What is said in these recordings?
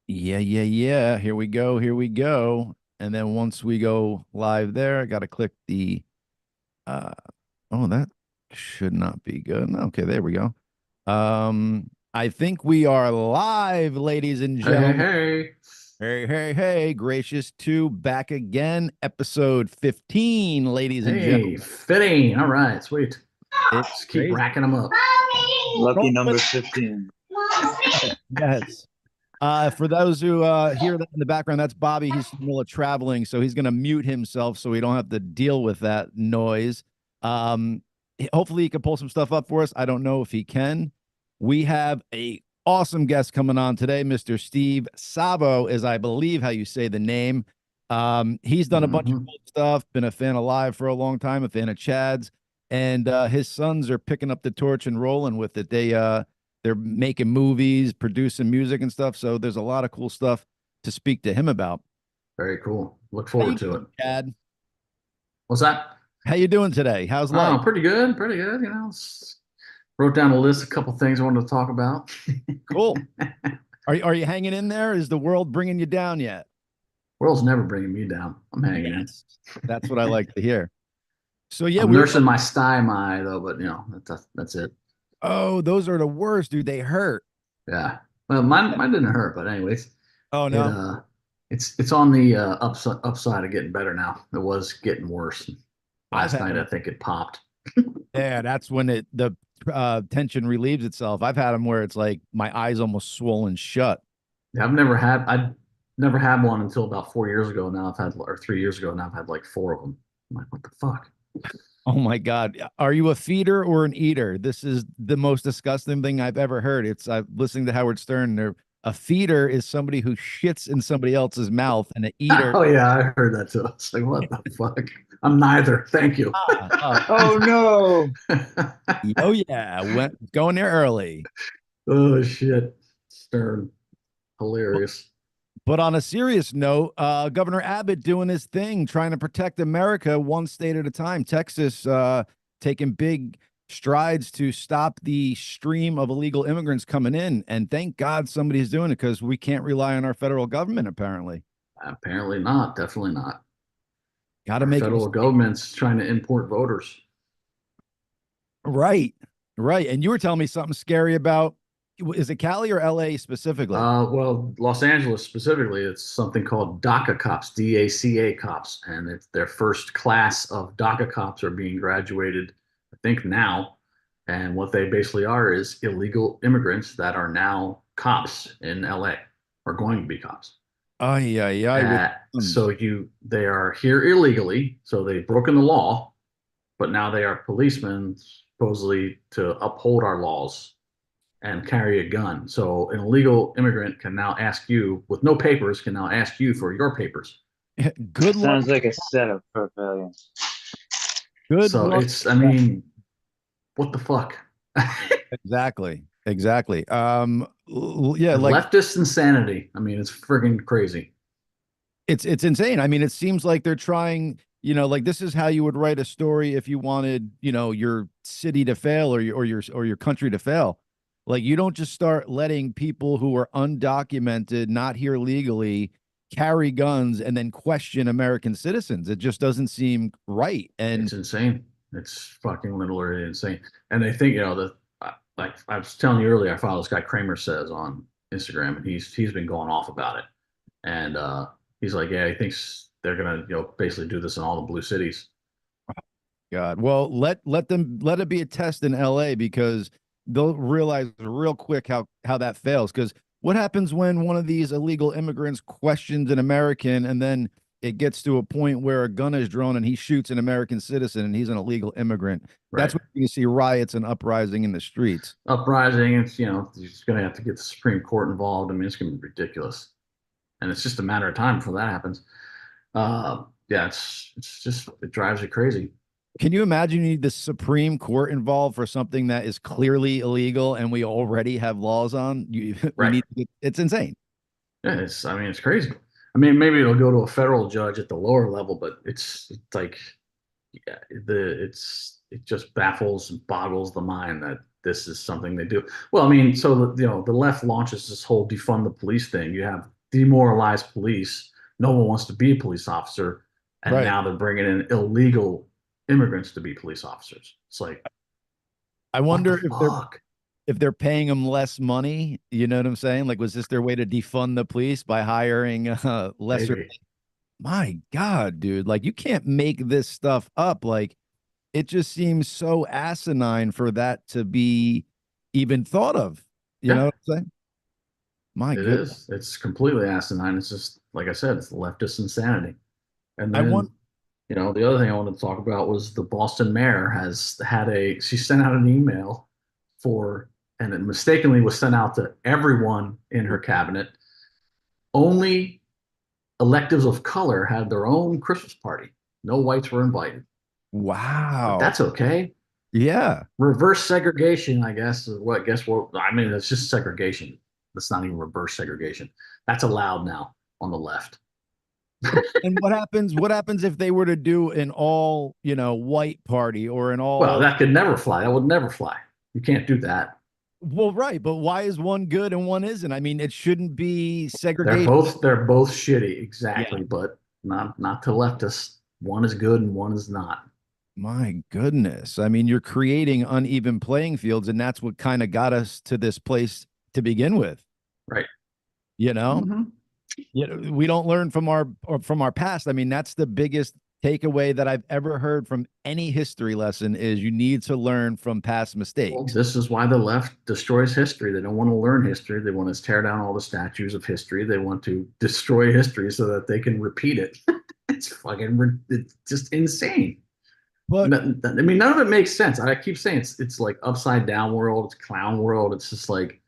Yeah. Here we go. Here we go. And then once we go live there, I got to click the uh oh, that should not be good. Okay, there we go. I think we are live, ladies and Hey, hey, gentlemen. hey. Hey, Gracious 2 back again, episode 15, ladies and Hey, gentlemen. fitting. All right, sweet. It's Just keep crazy. racking them up. Lucky Roll number with 15. yes. For those who hear that in the background, that's Bobby. He's in the middle of traveling, so he's going to mute himself so we don't have to deal with that noise. Hopefully, he can pull some stuff up for us. I don't know if he can. We have a awesome guest coming on today, Mr. Steve Savo, is I believe how you say the name. He's done a bunch of Hmm. cool stuff. Been a fan of Live for a long time, a fan of Chad's, and his sons are picking up the torch and rolling with it. They're making movies, producing music and stuff. So there's a lot of cool stuff to speak to him about. Very cool. Look How you forward to it. doing, Chad? What's that? How you doing today? How's life? Oh, pretty good. Pretty good. Wrote down a list, a couple things I wanted to talk about. Cool. Are you hanging in there? Is the world bringing you down yet? World's never bringing me down. I'm hanging in. Yes. That's what I like to hear. So yeah, I'm we were. nursing my stymie though, but that's it. Oh, those are the worst, dude. They hurt. Yeah. Well, mine didn't hurt, but anyways, Oh it no, it's on the upside of getting better now. It was getting worse. I've Last had night I them. think it popped. Yeah, that's when the tension relieves itself. I've had them where it's like my eyes almost swollen shut. Yeah, I never had one until about 4 years ago. Now I've had, or 3 years ago. Now I've had like four of them. I'm like, what the fuck? Oh my God. Are you a feeder or an eater? This is the most disgusting thing I've ever heard. I'm listening to Howard Stern. A feeder is somebody who shits in somebody else's mouth, and an eater. Oh yeah, I heard that too. It's like, what the fuck? I'm neither. Thank you. Oh no. Oh yeah, went going there early. Oh shit. Stern. But, Hilarious. but on a serious note, Governor Abbott doing his thing, trying to protect America one state at a time. Texas taking big strides to stop the stream of illegal immigrants coming in. And thank God somebody's doing it because we can't rely on our federal government, apparently. Apparently not. Definitely not. Got to Our make it a federal state. government's trying to import voters. Right. Right. And you were telling me something scary about, is it Cali or LA specifically? Well, Los Angeles specifically, it's something called DACA Cops, DACA Cops, and it's their first class of DACA Cops are being graduated, I think now. And what they basically are is illegal immigrants that are now cops in LA, or going to be cops. Ay, ay, ay, with guns. They are here illegally, so they've broken the law, but now they are policemen supposedly to uphold our laws and carry a gun. So an illegal immigrant can now ask you, with no papers, can now ask you for your papers. Good luck. Sounds like a setup for failure. Good So luck. I mean, what the fuck? Exactly. Exactly. Yeah, like Leftist insanity. I mean, it's friggin' crazy. it's insane. I mean, it seems like they're trying, like this is how you would write a story if you wanted, your city to fail or your country to fail. Like you don't just start letting people who are undocumented, not here legally, carry guns and then question American citizens. It just doesn't seem right. And It's insane. It's fucking literally insane. And they think, like I was telling you earlier, I follow this guy Kramer Says on Instagram, and he's been going off about it. And he's like, yeah, he thinks they're gonna, basically do this in all the blue cities. God, well, let it be a test in LA because they'll realize real quick how that fails. Because what happens when one of these illegal immigrants questions an American and then it gets to a point where a gun is drawn and he shoots an American citizen and he's an illegal immigrant? That's Right. when you see riots and uprising in the streets. Uprising. It's, you're just gonna have to get the Supreme Court involved. I mean, it's gonna be ridiculous, and it's just a matter of time before that happens. Yeah, it's just it drives you crazy. Can you imagine you need the Supreme Court involved for something that is clearly illegal and we already have laws on? We Right. need it's insane. Yeah, I mean, it's crazy. I mean, maybe it'll go to a federal judge at the lower level, but it's like, yeah, it just baffles and boggles the mind that this is something they do. Well, I mean, so the left launches this whole defund the police thing. You have demoralized police. No one wants to be a police officer, and Right. now they're bringing in illegal immigrants to be police officers. It's like, I what the wonder fuck? if they're paying them less money. You know what I'm saying? Like, was this their way to defund the police by hiring lesser? Maybe. My God, dude! Like, you can't make this stuff up. Like, it just seems so asinine for that to be even thought of. You know Yeah, what I'm saying? My it goodness. is. It's completely asinine. It's just like I said, it's leftist insanity. And I want. then, the other thing I wanted to talk about was the Boston mayor she sent out an email and it mistakenly was sent out to everyone in her cabinet. Only electives of color had their own Christmas party. No whites were invited, but Wow. that's okay. Yeah. Reverse segregation, I guess, is what, guess what? I mean, it's just segregation. That's not even reverse segregation. That's allowed now on the left. And what happens? What happens if they were to do an all, white party or an Well, all? that could never fly. That would never fly. You can't do that. Well, right, but why is one good and one isn't? I mean, it shouldn't be They're segregation. both they're both shitty, Yeah. exactly, but not to leftists. One is good and one is not. My goodness. I mean, you're creating uneven playing fields, and that's what kind of got us to this place to begin with. Right. You know, Hmm. we don't learn from our past. I mean, that's the biggest takeaway that I've ever heard from any history lesson is you need to learn from past Well, mistakes. this is why the left destroys history. They don't want to learn history. They want to tear down all the statues of history. They want to destroy history so that they can repeat it. It's just insane. But I mean, none of it makes sense. I keep saying it's like upside down world, it's clown world. It's just like,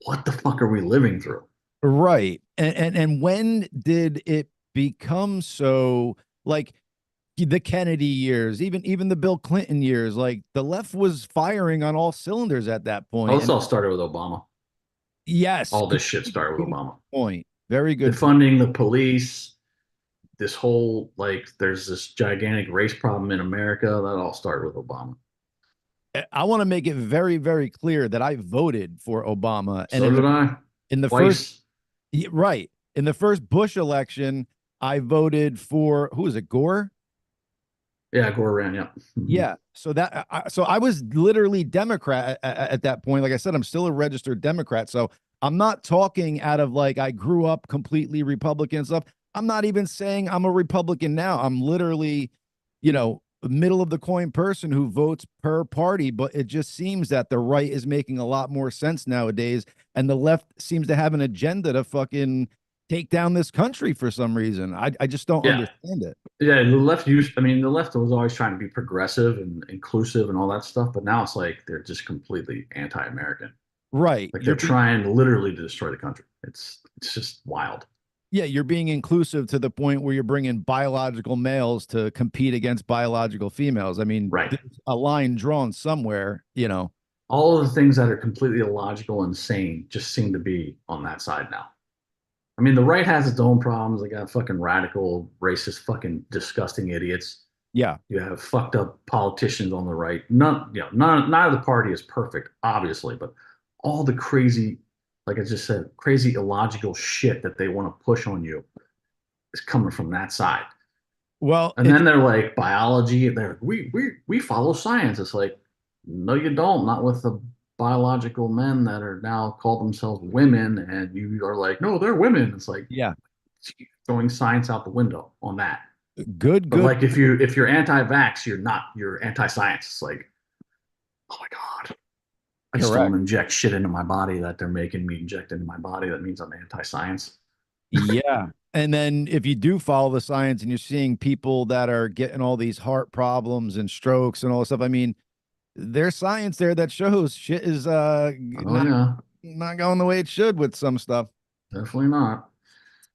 what the fuck are we living through? right. And when did it become so like the Kennedy years, even the Bill Clinton years, like the left was firing on all cylinders at that Well, point. this And all started with Obama. yes, All this shit started with Obama. point. Very good point. Defunding the police, this whole like there's this gigantic race problem in America. That all started with Obama. I want to make it very, very clear that I voted for Obama. And So did I. in the first Twice. right, in the first Bush election, I voted for who was it, Gore? Yeah, Gore ran. Yeah. Mhm. Yeah. So I was literally Democrat at that point. Like I said, I'm still a registered Democrat. So I'm not talking out of like I grew up completely Republican and stuff. I'm not even saying I'm a Republican now. I'm literally, middle of the coin person who votes per party. But it just seems that the right is making a lot more sense nowadays, and the left seems to have an agenda to fucking take down this country for some reason. I just don't Yeah. understand it. Yeah, the left was always trying to be progressive and inclusive and all that stuff, but now it's like they're just completely anti-American. Right. Like they're trying literally to destroy the country. It's just wild. Yeah, you're being inclusive to the point where you're bringing biological males to compete against biological females. I mean, Right. there's a line drawn somewhere. All of the things that are completely illogical and insane just seem to be on that side now. I mean, the right has its own problems. They got fucking radical, racist, fucking disgusting idiots. Yeah. You have fucked up politicians on the right. None of the party is perfect, obviously, but all the crazy, like I just said, crazy illogical shit that they want to push on you is coming from that side. Well, And then they're like biology, and they're like, we follow science. It's like, no, you don't. Not with the biological men that are now call themselves women, and you are like, no, they're women. It's like yeah, throwing science out the window on that. But good. like if you're anti-vax, you're anti-science. It's like, oh my God. I just don't Correct. want to inject shit into my body that they're making me inject into my body. That means I'm anti-science. Yeah. And then if you do follow the science and you're seeing people that are getting all these heart problems and strokes and all this stuff, I mean, there's science there that shows shit is Oh yeah, not going the way it should with some stuff. definitely not.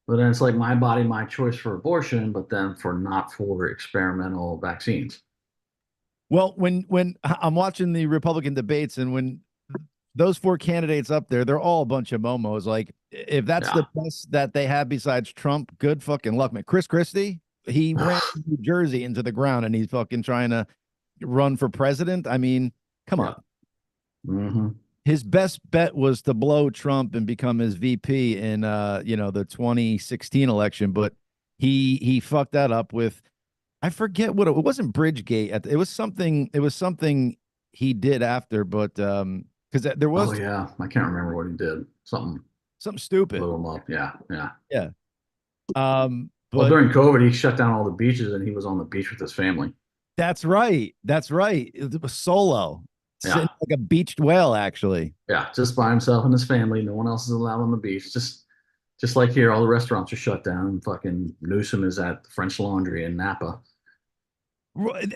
But then it's like my body, my choice for abortion, but then not for experimental vaccines. Well, when I'm watching the Republican debates and when those four candidates up there, they're all a bunch of momos. Like, if that's Yeah. the best that they have besides Trump, good fucking luck, man. Chris Christie, he ran New Jersey into the ground and he's fucking trying to run for president. I mean, come Yeah. on. Hmm. his best bet was to blow Trump and become his VP in the 2016 election, but he fucked that up with, I forget what it wasn't Bridgegate. It was something he did after, but because there Oh was yeah, I can't remember what he did. Something something stupid. blew him up. Yeah, yeah. Yeah. Well, But during COVID, he shut down all the beaches, and he was on the beach with his family. that's right. That's right. It was solo, sitting Yeah, like a beached whale, actually. yeah, just by himself and his family. No one else is allowed on the beach. Just like here, all the restaurants are shut down. And fucking Newsom is at the French Laundry in Napa.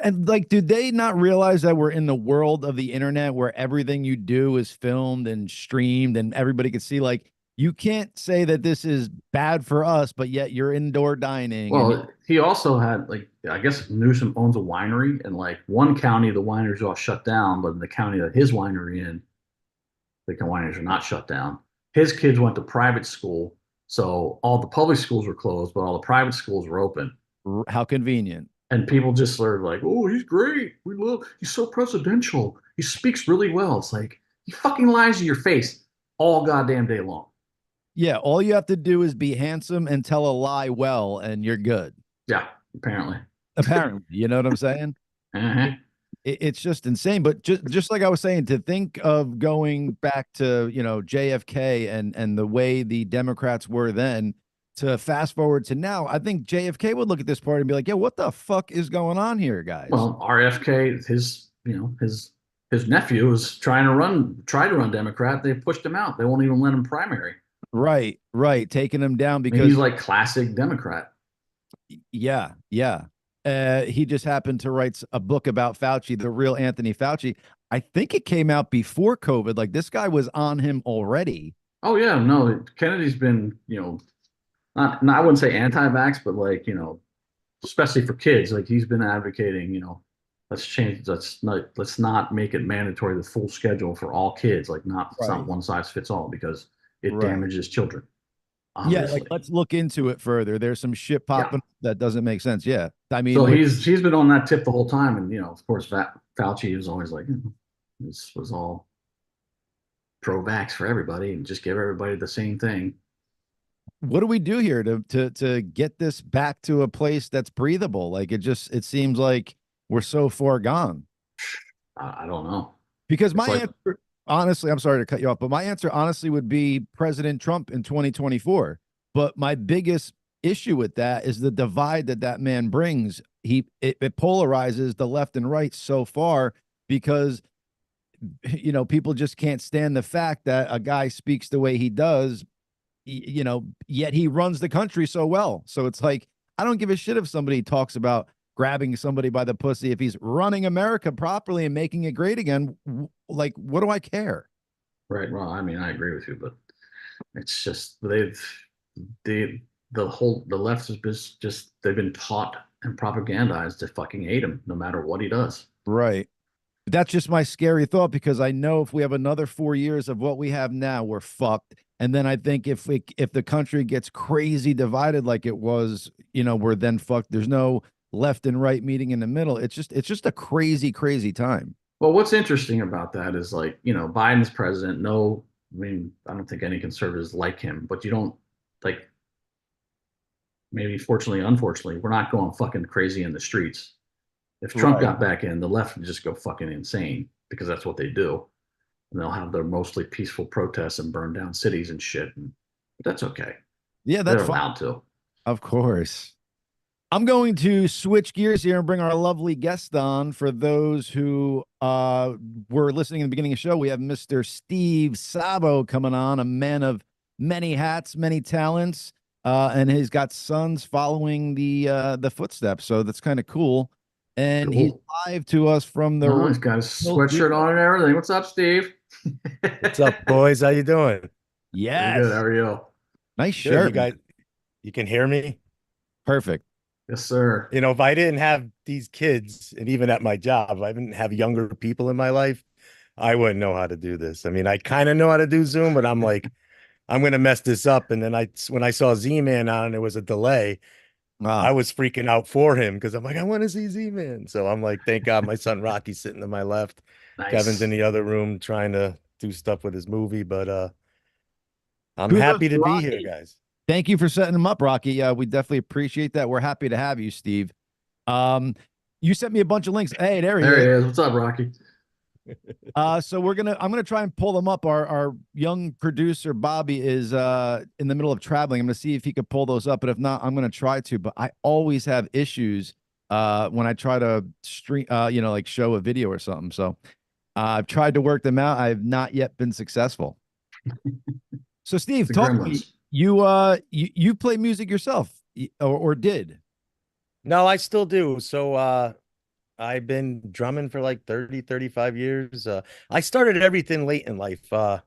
And like, do they not realize that we're in the world of the internet where everything you do is filmed and streamed and everybody can see? Like, you can't say that this is bad for us, but yet you're indoor dining and Well, he also had like I guess Newsom owns a winery, and like one county the wineries are all shut down, but in the county that his winery in, the wineries are not shut down. His kids went to private school, so all the public schools were closed, but all the private schools were open. how convenient. And people just sort of like, oh, he's great. We love. He's so presidential. He speaks really well. It's like he fucking lies to your face all goddamn day long. Yeah, all you have to do is be handsome and tell a lie well, and you're good. Yeah, apparently. Apparently, you know what I'm saying? Uh-huh. It's just insane. But just like I was saying, to think of going back to JFK and the way the Democrats were then, to fast forward to now, I think JFK would look at this party and be like, "Yeah, what the fuck is going on here, guys?" Well, RFK, his nephew is try to run Democrat. They pushed him out. They won't even let him primary. Right, right, taking him down I mean, because he's like classic Democrat. yeah, yeah. He just happened to write a book about Fauci, the real Anthony Fauci. I think it came out before COVID. Like this guy was on him already. Oh yeah, no, Kennedy's been, not I wouldn't say anti-vax, but like, especially for kids, like he's been advocating, let's not make it mandatory the full schedule for all kids. Like it's Right. not one size fits all because it Right. damages children, Yeah, like obviously. let's look into it further. There's some shit Yeah. popping that doesn't make sense. Yeah. I mean, So he's been on that tip the whole time, and of course, Fauci was always like, this was all pro-vax for everybody, and just give everybody the same thing. what do we do here to get this back to a place that's breathable? Like it seems like we're so far gone. I don't know. Because It's my like, answer, honestly, I'm sorry to cut you off, but my answer honestly would be President Trump in 2024. But my biggest issue with that is the divide that man brings. It polarizes the left and right so far because people just can't stand the fact that a guy speaks the way he does, yet he runs the country so well. So it's like, I don't give a shit if somebody talks about grabbing somebody by the pussy if he's running America properly and making it great again. Like, what do I care? right. Well, I mean, I agree with you, but it's just the left has just they've been taught and propagandized to fucking hate him no matter what he does. Right. That's just my scary thought because I know if we have another 4 years of what we have now, we're fucked. And then I think if the country gets crazy divided like it was, we're then fucked. There's no left and right meeting in the middle. It's just a crazy, crazy time. Well, what's interesting about that is like, Biden's president. No, I mean, I don't think any conservatives like him, but you don't like maybe fortunately, unfortunately, we're not going fucking crazy in the streets. If Trump Right. got back in, the left would just go fucking insane because that's what they do. And they'll have their mostly peaceful protests and burn down cities and shit. But that's okay. Yeah, They're that's fine. allowed to. Of course. I'm going to switch gears here and bring our lovely guest on. For those who were listening in the beginning of the show, we have Mr. Steve Savo coming on, a man of many hats, many talents, and he's got sons following the footsteps. So that's kind of cool. And he's Cool. live to us from the Oh, he's got his sweatshirt on and everything. What's up, Steve? What's up, boys? How you doing? Pretty Yes. good. How are you? Nice Good. shirt. You guys, you can hear me? Perfect. Yes, sir. If I didn't have these kids, and even at my job, if I didn't have younger people in my life, I wouldn't know how to do this. I mean, I kind of know how to do Zoom, but I'm like, I'm gonna mess this up. And then when I saw Z-Man on and there was a delay, I was freaking out for him because I'm like, I want to see Z-Man. So I'm like, thank God my son Rocky's sitting to my left. Nice. Kevin's in the other room trying to do stuff with his movie, but I'm Kudos happy to be Rocky. here, guys. Thank you for setting them up, Rocky. We definitely appreciate that. We're happy to have you, Steve. You sent me a bunch of links. Hey, there he is. What's up, Rocky? So I'm gonna try and pull them up. Our young producer Bobby is in the middle of traveling. I'm gonna see if he could pull those up, but if not, I'm gonna try to. But I always have issues when I try to stream, like show a video or something. So I've tried to work them out. I've not yet been successful. So Steve, talk to me. You play music yourself, or did? No, I still do. So I've been drumming for like 35 years. I started everything late in life. I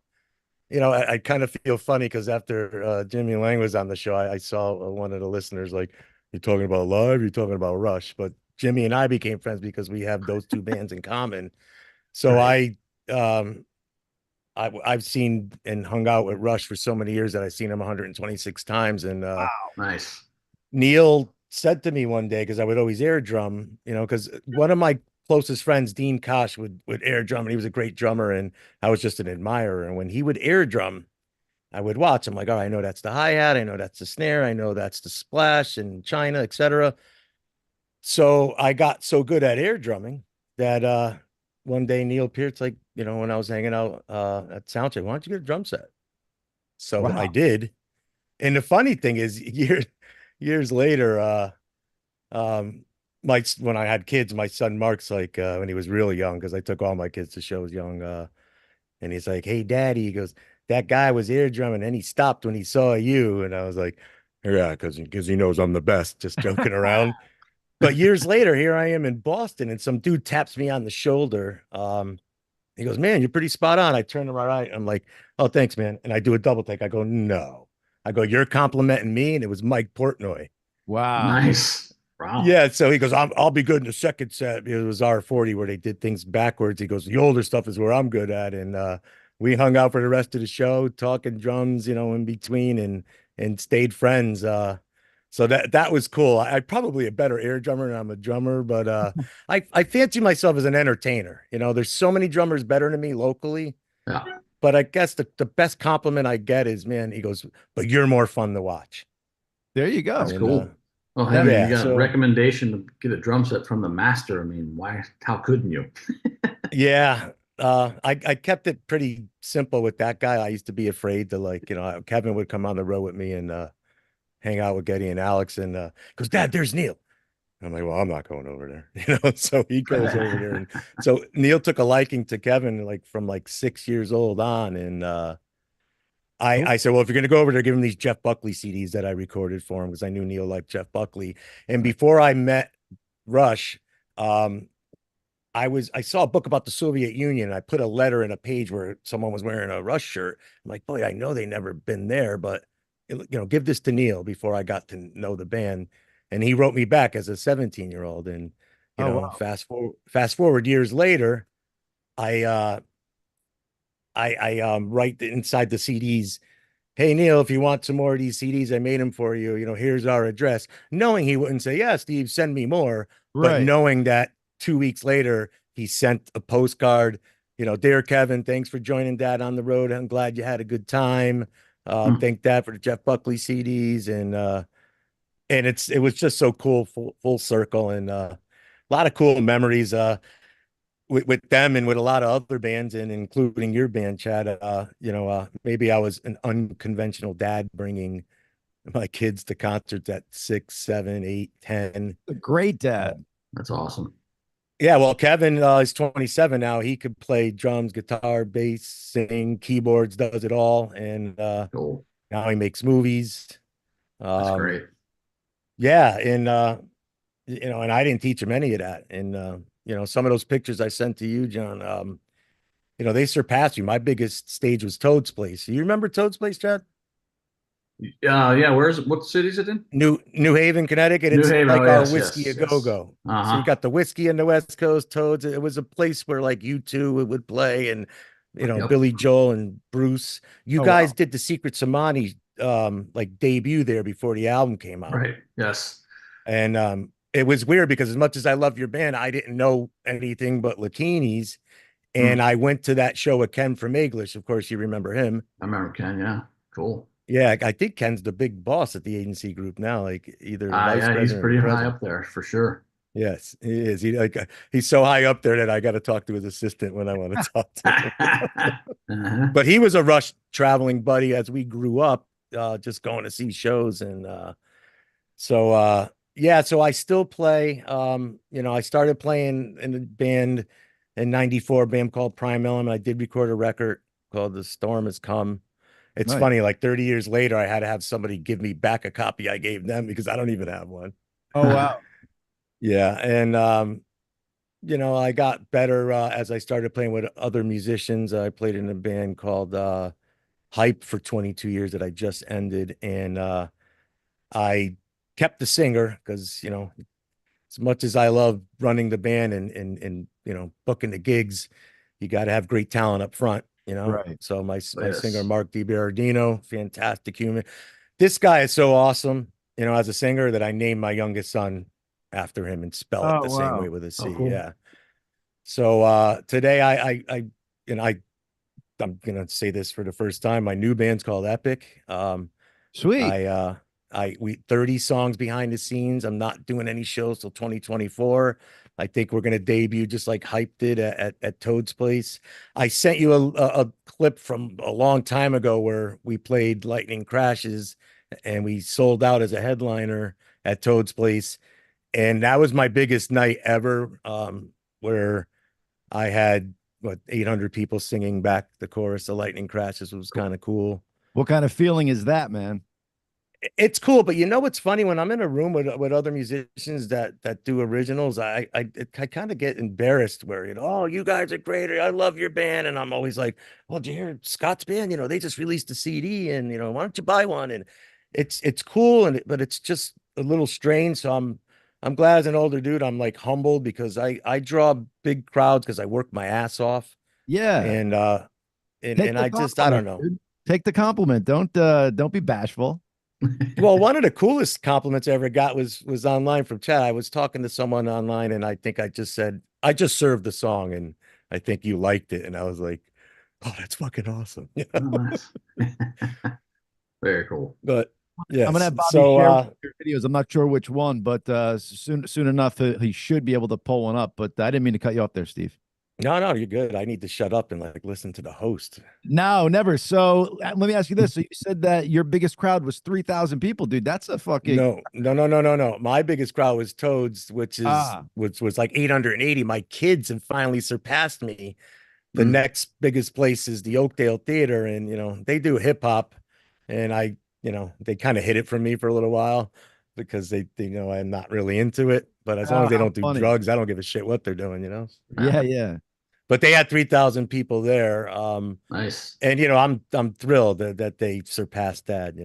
kind of feel funny because after Jimmy Lang was on the show, I saw one of the listeners like, "You're talking about Live, you're talking about Rush," but Jimmy and I became friends because we have those two bands in common. So Right. I've seen and hung out with Rush for so many years that I've seen him 126 times. And Wow. Nice. Neil said to me one day, because I would always air drum, because one of my closest friends, Dean Kosh, would air drum, and he was a great drummer, and I was just an admirer. And when he would air drum, I would watch. I'm like, oh, I know that's the hi-hat, I know that's the snare, I know that's the splash and China, etc. So I got so good at air drumming that one day Neil Peart's like, when I was hanging out at Soundcheck, why don't you get a drum set? So I Wow. did. And the funny thing is, years later, when I had kids, my son Mark's like, when he was really young, because I took all my kids to shows young, and he's like, "Hey, Daddy," he goes, "that guy was air drumming, and he stopped when he saw you." And I was like, "Yeah, because he knows I'm the best," just joking around. But years later, here I am in Boston, and some dude taps me on the shoulder. He goes, "Man, you're pretty spot on." I turn to my right. I'm like, "Oh, thanks, man." And I do a double take. I go, "No." I go, "You're complimenting me." And it was Mike Portnoy. Wow. Nice. Wow. Yeah. So he goes, I'll be good in the second set. It was R40 where they did things backwards. He goes, the older stuff is where I'm good at. And we hung out for the rest of the show, talking drums, in between, and stayed friends. So that was cool. I'm probably a better air drummer than I'm a drummer, but I fancy myself as an entertainer. There's so many drummers better than me locally. Yeah. But I guess the best compliment I get is, man, he goes, "But you're more fun to watch." There you go. That's And cool. Well, Henry, yeah, you got a so recommendation to get a drum set from the master. I mean, why? How couldn't you? yeah, I kept it pretty simple with that guy. I used to be afraid to, like, Kevin would come on the road with me and hang out with Getty and Alex, and goes, "Dad, there's Neil." I'm like, "Well, I'm not going over there," So he goes over there, and so Neil took a liking to Kevin like from like 6 years old on, and I said, "Well, if you're gonna go over there, give him these Jeff Buckley CDs that I recorded for him," because I knew Neil liked Jeff Buckley. And before I met Rush, um, I saw a book about the Soviet Union, and I put a letter in a page where someone was wearing a Rush shirt. I'm like, boy, I know they never been there, but give this to Neil before I got to know the band. And he wrote me back as a 17-year-old. And Oh, wow. fast forward years later, I write inside the CDs, "Hey Neil, if you want some more of these CDs, I made them for you. Here's our address." Knowing he wouldn't say, "Yeah, Steve, send me more," but Right. knowing that 2 weeks later he sent a postcard. "Dear Kevin, thanks for joining Dad on the road. I'm glad you had a good time. Hmm. Thank Dad for the Jeff Buckley CDs." And it was just so cool, full circle, and a lot of cool memories. With them and with a lot of other bands, and including your band, Chad. Maybe I was an unconventional dad bringing my kids to concerts at 6, 7, 8, 10. A great dad. That's awesome. Yeah, well, Kevin is 27 now. He could play drums, guitar, bass, sing, keyboards, does it all. And Cool. now he makes movies. That's Um, great. yeah, and I didn't teach him any of that. And some of those pictures I sent to you, John, they surpassed you. My biggest stage was Toad's Place. You remember Toad's Place, Chad? Yeah. What city is it in? New Haven, Connecticut. New It's Haven. Oh, like our yes, whiskey a yes, go yes. go. So you Uh-huh. got the whiskey in the West Coast, Toads. It was a place where like U2 would play, and Yep. Billy Joel and Bruce. You Oh, guys wow. did the Secret Samani like debut there before the album came out. Right. Yes. And it was weird because as much as I love your band, I didn't know anything but Lakinis. And I went to that show with Ken from English. Of course, you remember him. I remember Ken. Yeah, cool. Yeah, I think Ken's the big boss at the agency group now, like either the vice Yeah, he's president or the pretty high president. up there for sure. Yes, he is. He's so high up there that I got to talk to his assistant when I want to talk to him. But he was a Rush traveling buddy as we grew up, just going to see shows. And yeah, so I still play. I started playing in the band in '94, a band called Prime Element. I did record a record called The Storm Has Come. It's Nice. funny, like 30 years later, I had to have somebody give me back a copy I gave them because I don't even have one. Oh, wow. Yeah. And I got better as I started playing with other musicians. I played in a band called Hype for 22 years that I just ended. And I kept the singer because, as much as I love running the band and booking the gigs, you got to have great talent up front, Right. So my Yes. singer, Mark DiBardino, fantastic human. This guy is so awesome, as a singer that I named my youngest son after him and spell it Oh, the same wow. way with a C. Oh, cool. Yeah. So today I'm gonna say this for the first time. My new band's called Epic. Sweet. We 30 songs behind the scenes. I'm not doing any shows till 2024. I think we're gonna debut just like Hype did at Toad's Place. I sent you a clip from a long time ago where we played Lightning Crashes and we sold out as a headliner at Toad's Place. And that was my biggest night ever, where I had 800 people singing back the chorus of Lightning Crashes. Was kind of cool. What kind of feeling is that, man? It's cool, but what's funny, when I'm in a room with other musicians that do originals, I kind of get embarrassed where, oh, you guys are great, I love your band, and I'm always like, well, did you hear Scott's band? They just released a CD, and why don't you buy one? And it's cool, but it's just a little strange. So I'm glad as an older dude, I'm like humbled because I draw big crowds because I work my ass off. Yeah. And Take the I just, I don't compliment, know. dude. Take the compliment. Don't be bashful. Well, one of the coolest compliments I ever got was online from chat. I was talking to someone online and I think I just said, I just served the song and I think you liked it. And I was like, oh, that's fucking awesome. Oh, nice. Very cool. But yes. I'm gonna have Bobby share your videos. I'm not sure which one, but soon enough he should be able to pull one up. But I didn't mean to cut you off there, Steve. No, you're good. I need to shut up and like listen to the host. No, never. So let me ask you this. So you said that your biggest crowd was 3,000 people, dude. That's a fucking No. My biggest crowd was Toads, which was like 880. My kids have finally surpassed me. The next biggest place is the Oakdale Theater, and they do hip hop, and they kind of hid it from me for a little while because they know I'm not really into it. But as long as they don't do drugs, I don't give a shit what they're doing, Yeah. But they had 3,000 people there. Nice. And I'm thrilled that they surpassed that,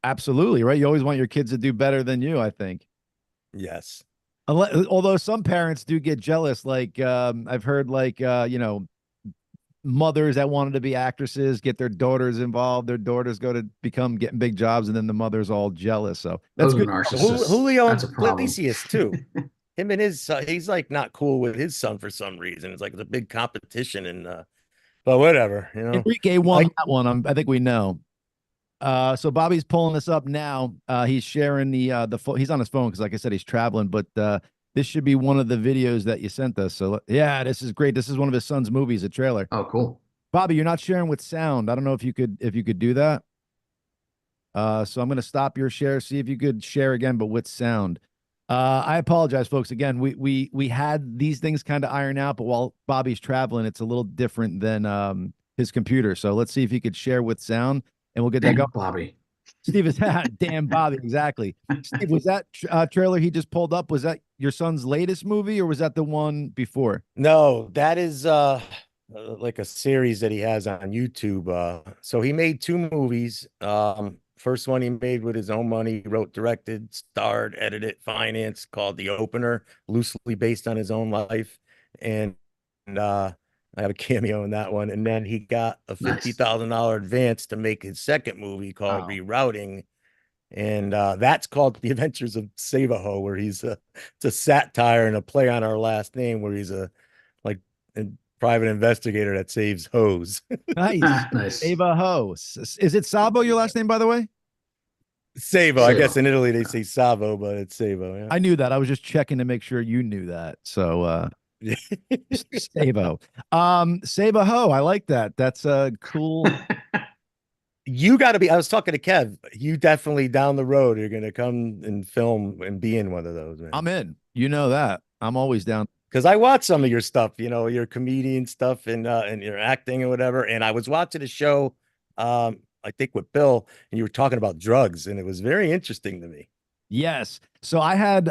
Absolutely, right? You always want your kids to do better than you, I think. Yes. Although some parents do get jealous, like I've heard mothers that wanted to be actresses get their daughters involved. Their daughters go to getting big jobs, and then the mother's all jealous. So that's good. Julio That's a problem. Iglesias too. Him and his son, he's like not cool with his son for some reason. It's like it's a big competition, and but whatever, Enrique won that one. I think we know. So Bobby's pulling this up now. He's sharing the he's on his phone because, like I said, he's traveling. But this should be one of the videos that you sent us. So yeah, this is great. This is one of his son's movies, a trailer. Oh, cool. Bobby, you're not sharing with sound. I don't know if you could do that. So I'm gonna stop your share. See if you could share again, but with sound. I apologize, folks. Again, we had these things kind of iron out, but while Bobby's traveling, it's a little different than his computer. So let's see if he could share with sound, and we'll get that going. Bobby. Steve is damn Bobby, exactly. Steve, was that trailer he just pulled up? Was that your son's latest movie, or was that the one before? No, that is like a series that he has on YouTube. So he made two movies. First one he made with his own money, wrote, directed, starred, edited, financed, called The Opener, loosely based on his own life. And I have a cameo in that one. And then he got a $50,000 advance to make his second movie called Rerouting. And that's called The Adventures of Savo, where he's it's a satire and a play on our last name, where he's private investigator that saves hoes. Nice. Nice. Savo Ho. Is it Savo, your last name, by the way? Savo. I guess Savo. in Italy they say Savo, but it's Savo. Yeah. I knew that. I was just checking to make sure you knew that. So Savo. Savo Ho. I like that. That's a cool. You got to be. I was talking to Kev. You definitely down the road. You're gonna come and film and be in one of those, man. I'm in. You know that. I'm always down. Because I watch some of your stuff, your comedian stuff and your acting and whatever. And I was watching a show, I think with Bill, and you were talking about drugs, and it was very interesting to me. Yes. So I had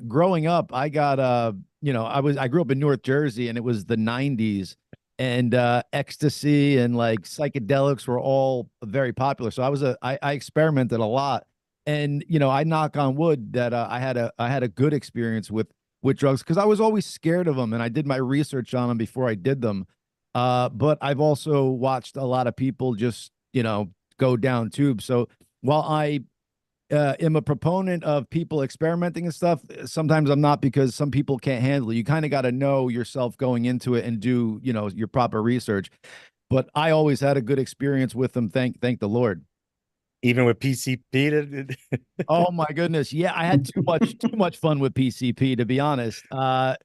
growing up, I got I grew up in North Jersey and it was the 90s and ecstasy and like psychedelics were all very popular. So I experimented a lot. And I knock on wood that I had a good experience with drugs because I was always scared of them and I did my research on them before I did them. But I've also watched a lot of people just, go down tubes. So while I am a proponent of people experimenting and stuff, sometimes I'm not because some people can't handle it. You kind of got to know yourself going into it and do, your proper research. But I always had a good experience with them. Thank the Lord. Even with PCP, Oh my goodness. Yeah, I had too much fun with PCP, to be honest. I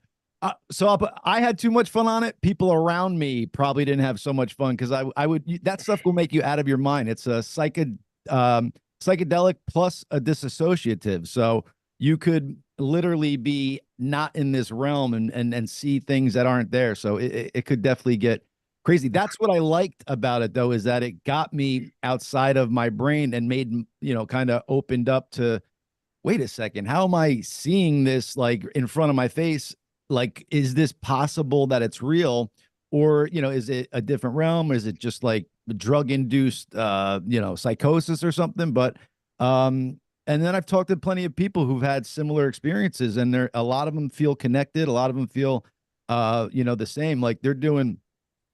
had too much fun on it. People around me probably didn't have so much fun because I would that stuff will make you out of your mind. It's a psychedelic plus a disassociative. So you could literally be not in this realm and see things that aren't there. So it could definitely get crazy. That's what I liked about it, though, is that it got me outside of my brain and made, kind of opened up to, wait a second, how am I seeing this like in front of my face? Like, is this possible that it's real? Or, is it a different realm? Or is it just like drug induced, psychosis or something? But, and then I've talked to plenty of people who've had similar experiences and a lot of them feel connected. A lot of them feel, the same, like they're doing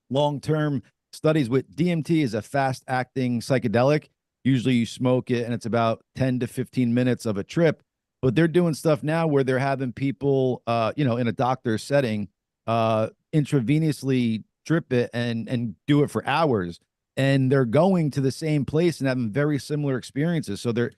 long-term studies with DMT is a fast-acting psychedelic. Usually you smoke it and it's about 10 to 15 minutes of a trip, but they're doing stuff now where they're having people, in a doctor's setting, intravenously drip it and do it for hours. And they're going to the same place and having very similar experiences. So they're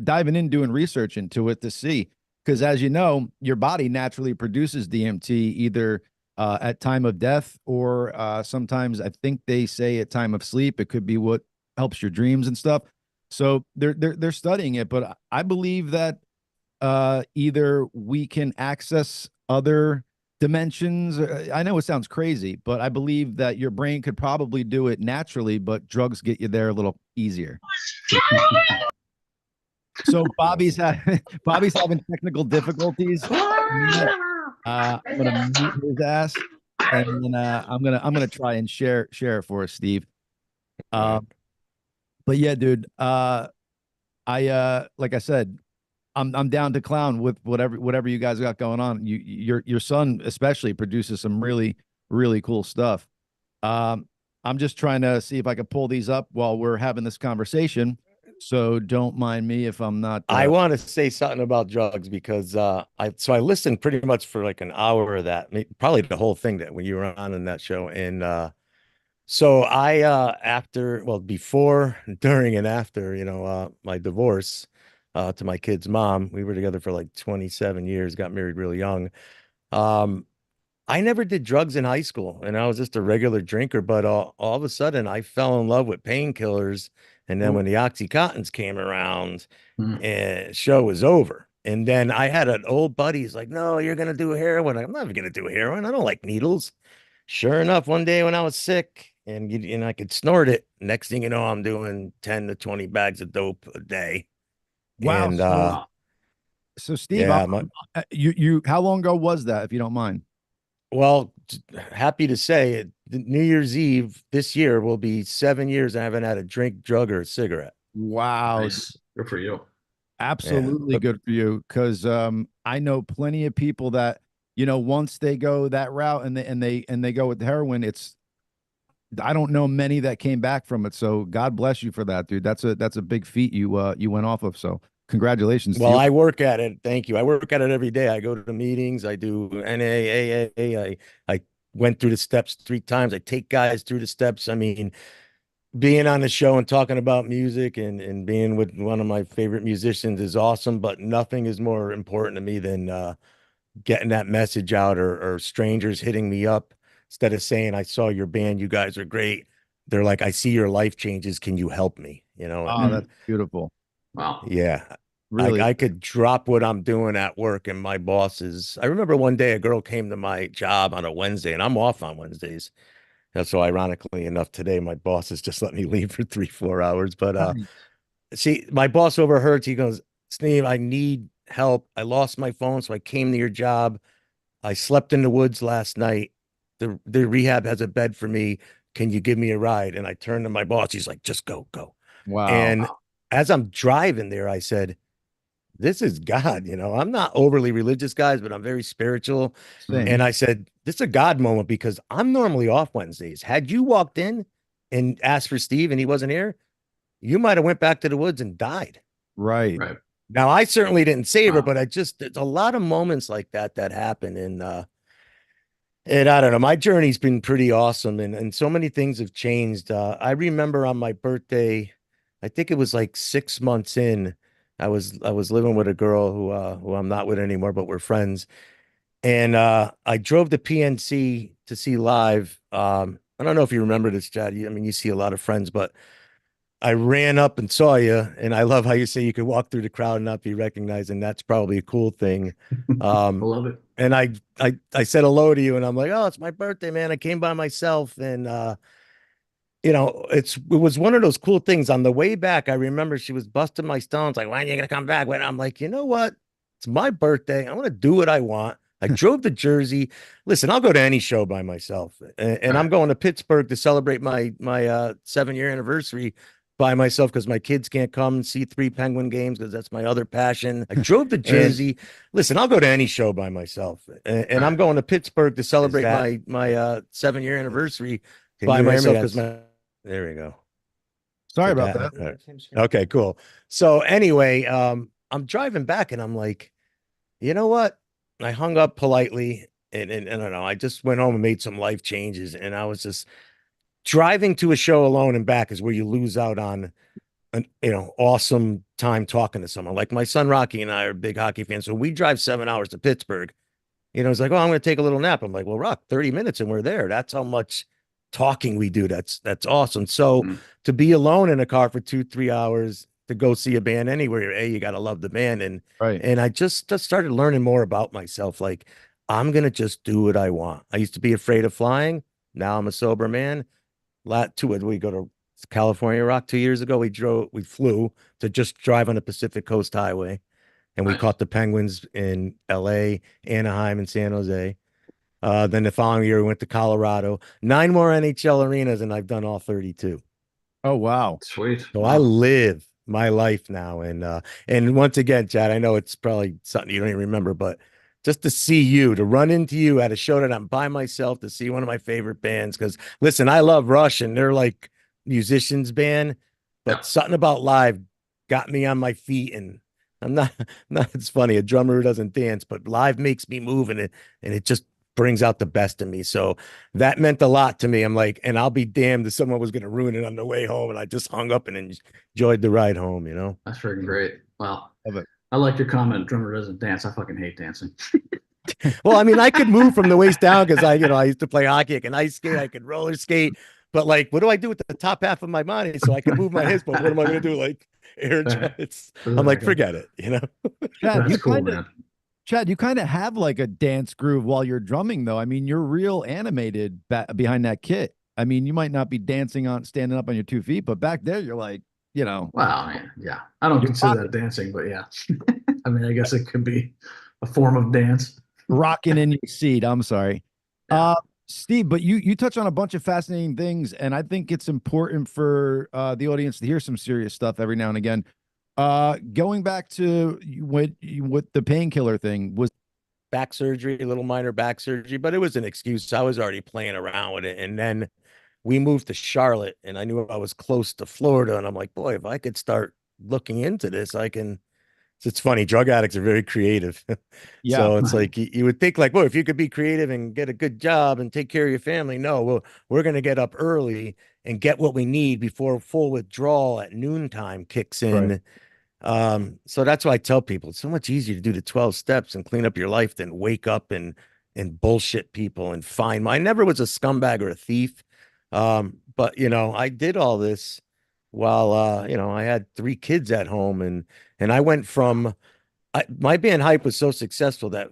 diving in, doing research into it to see, because as you know, your body naturally produces DMT either at time of death or sometimes I think they say at time of sleep. It could be what helps your dreams and stuff. So they're studying it, but I believe that either we can access other dimensions. I know it sounds crazy, but I believe that your brain could probably do it naturally, but drugs get you there a little easier. So Bobby's having technical difficulties. I'm gonna mute his ass, and then I'm gonna try and share it for us, Steve. But yeah, dude. I like I said, I'm down to clown with whatever you guys got going on. Your son especially produces some really cool stuff. I'm just trying to see if I can pull these up while we're having this conversation. So don't mind me if I'm not. I want to say something about drugs because I listened pretty much for like an hour of that, probably the whole thing that when you were on in that show. And so before, during, and after, my divorce to my kid's mom, we were together for like 27 years, got married really young. I never did drugs in high school and I was just a regular drinker, but all of a sudden I fell in love with painkillers. And then when the Oxycontins came around, and show was over. And then I had an old buddy. He's like, "No, you're going to do heroin." I'm never going to do heroin. I don't like needles. Sure enough, one day when I was sick and I could snort it, next thing you know, I'm doing 10 to 20 bags of dope a day. Wow. And so Steve, yeah, you how long ago was that, if you don't mind? well, happy to say New Year's Eve this year will be 7 years I haven't had a drink, drug, or a cigarette. Wow. Nice. Good for you. Absolutely Yeah. good for you. Because I know plenty of people that, once they go that route and they go with heroin, I don't know many that came back from it. So God bless you for that, dude. That's a big feat you went off of. So congratulations to Well, you. I work at it. Thank you. I work at it every day. I go to the meetings. I do NAAA. I went through the steps 3 times. I take guys through the steps. I mean, being on the show and talking about music and being with one of my favorite musicians is awesome, but nothing is more important to me than getting that message out, or strangers hitting me up instead of saying, I saw your band, you guys are great. They're like, I see your life changes. Can you help me? You know? Oh, that's beautiful. Wow. Yeah. Really. I could drop what I'm doing at work, and my bosses. I remember one day a girl came to my job on a Wednesday, and I'm off on Wednesdays. And so ironically enough, today my boss has just let me leave for 3-4 hours. But my boss overheard. He goes, Steve, I need help. I lost my phone, so I came to your job. I slept in the woods last night. The rehab has a bed for me. Can you give me a ride? And I turned to my boss. He's like, just go, go. Wow. And as I'm driving there, I said, this is God. I'm not overly religious, guys, but I'm very spiritual. Same. And I said, this is a God moment, because I'm normally off Wednesdays. Had you walked in and asked for Steve and he wasn't here, you might have went back to the woods and died. Right. Right. Now, I certainly didn't save her, Wow. but there's a lot of moments like that happen. And I don't know, my journey's been pretty awesome, and so many things have changed. I remember on my birthday, I think it was like 6 months in, I was living with a girl who I'm not with anymore, but we're friends. And I drove to PNC to see live. I don't know if you remember this, Chad. I mean, you see a lot of friends, but I ran up and saw you, and I love how you say you could walk through the crowd and not be recognized, and that's probably a cool thing. I love it. And I said hello to you, and I'm like, oh, it's my birthday, man. I came by myself, and it was one of those cool things. On the way back, I remember she was busting my stones, like, when are you gonna come back? When I'm like, you know what? It's my birthday. I'm gonna do what I want. I drove to Jersey. Listen, I'll go to any show by myself, and I'm going to Pittsburgh to celebrate my 7-year anniversary by myself, because my kids can't come and see 3 Penguin games, because that's my other passion. I drove to Jersey. Listen, I'll go to any show by myself, and I'm going to Pittsburgh to celebrate my 7-year anniversary by myself, because there we go. Sorry about that. Right. Okay, cool. So anyway, I'm driving back, and I'm like, you know what? I hung up politely, and I don't know. I just went home and made some life changes, and I was just driving to a show alone and back is where you lose out on an awesome time talking to someone. Like my son Rocky and I are big hockey fans, so we drive 7 hours to Pittsburgh. It's like, oh, I'm going to take a little nap. I'm like, well, Rock, 30 minutes and we're there. That's how much talking we do. That's awesome. So to be alone in a car for 2-3 hours to go see a band anywhere, you got to love the band. And Right. And I just started learning more about myself. Like, I'm going to just do what I want. I used to be afraid of flying. Now I'm a sober man. We go to California, Rock, 2 years ago. We flew to just drive on the Pacific Coast Highway, and we caught the Penguins in LA, Anaheim, and San Jose. Then the following year, we went to Colorado. 9 more NHL arenas, and I've done all 32. Oh, wow. Sweet. So I live my life now. And once again, Chad, I know it's probably something you don't even remember, but just to see you, to run into you at a show that I'm by myself, to see one of my favorite bands. Because listen, I love Rush, and they're like musicians band, but something about live got me on my feet. And I'm not, it's funny, a drummer who doesn't dance, but live makes me move, and it just brings out the best in me. So that meant a lot to me. I'm like, and I'll be damned if someone was going to ruin it on the way home. And I just hung up and enjoyed the ride home, That's freaking great. Wow. Love it. I like your comment. Drummer doesn't dance. I fucking hate dancing. Well, I mean, I could move from the waist down, because I used to play hockey. I can ice skate, I could roller skate, but like, what do I do with the top half of my body? So I can move my hips, but what am I going to do? Like air giants? I'm like, forget it. Chad, That's cool, man. Chad, you kind of have like a dance groove while you're drumming, though. I mean, you're real animated behind that kit. I mean, you might not be standing up on your 2 feet, but back there, you're like, Wow, man, yeah. I don't consider that dancing, but yeah. I mean, I guess it could be a form of dance. Rocking in your seat. I'm sorry. Steve, but you touch on a bunch of fascinating things, and I think it's important for the audience to hear some serious stuff every now and again. Going back to what the painkiller thing was, back surgery, a little minor back surgery, but it was an excuse. I was already playing around with it. And then we moved to Charlotte, and I knew I was close to Florida. And I'm like, boy, if I could start looking into this, I can So it's funny. Drug addicts are very creative. Yeah. So it's like you would think like, well, if you could be creative and get a good job and take care of your family, no, well, we're going to get up early and get what we need before full withdrawal at noontime kicks Right. in. So that's why I tell people it's so much easier to do the 12 steps and clean up your life than wake up and bullshit people and find. I never was a scumbag or a thief. But I did all this while I had 3 kids at home, and I went from my band Hype was so successful that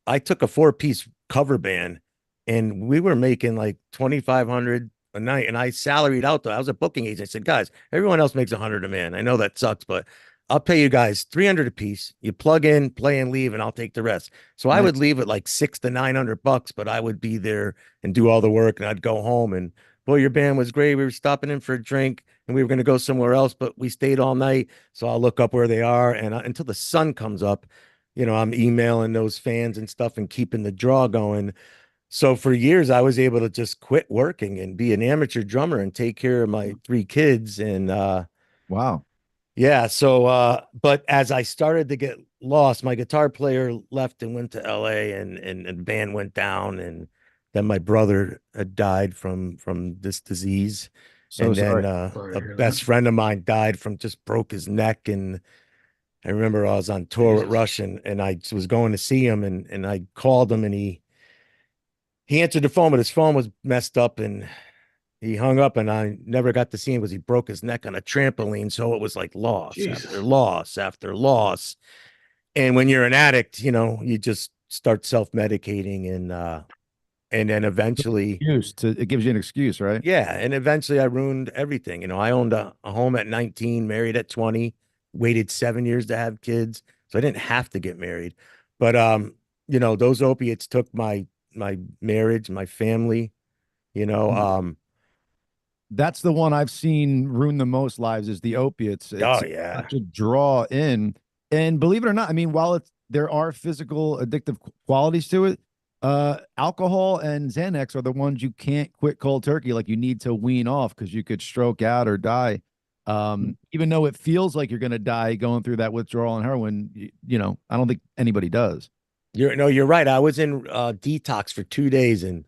I took a 4-piece cover band and we were making like 2,500 a night, and I salaried out though. I was a booking agent. I said, guys, everyone else makes 100 a man. I know that sucks, but I'll pay you guys 300 a piece. You plug in, play, and leave, and I'll take the rest. So I would leave at like $600 to $900, but I would be there and do all the work, and I'd go home and boy, your band was great. We were stopping in for a drink and we were going to go somewhere else, but we stayed all night. So I'll look up where they are. And until the sun comes up, I'm emailing those fans and stuff and keeping the draw going. So for years, I was able to just quit working and be an amateur drummer and take care of my 3 kids. And Wow. yeah, so but as I started to get lost, my guitar player left and went to LA, and the band went down, and then my brother had died from this disease. So And sorry. then Sorry a to hear best that. friend of mine died from just broke his neck. And I remember I was on tour with Jesus. Rush, and I was going to see him, and I called him, and he answered the phone, but his phone was messed up, and he hung up, and I never got to see him because he broke his neck on a trampoline. So it was like loss Jesus. after loss after loss. And when you're an addict, you just start self-medicating, and then eventually, It gives you an excuse, right? yeah, and eventually I ruined everything. I owned a home at 19, married at 20, waited 7 years to have kids. So I didn't have to get married. But those opiates took my marriage, my family, That's the one I've seen ruin the most lives is the opiates. oh It's yeah. such a draw in. And believe it or not, I mean, while there are physical addictive qualities to it, alcohol and Xanax are the ones you can't quit cold turkey. Like you need to wean off because you could stroke out or die. Even though it feels like you're going to die going through that withdrawal on heroin, I don't think anybody does. You're right. I was in detox for 2 days, and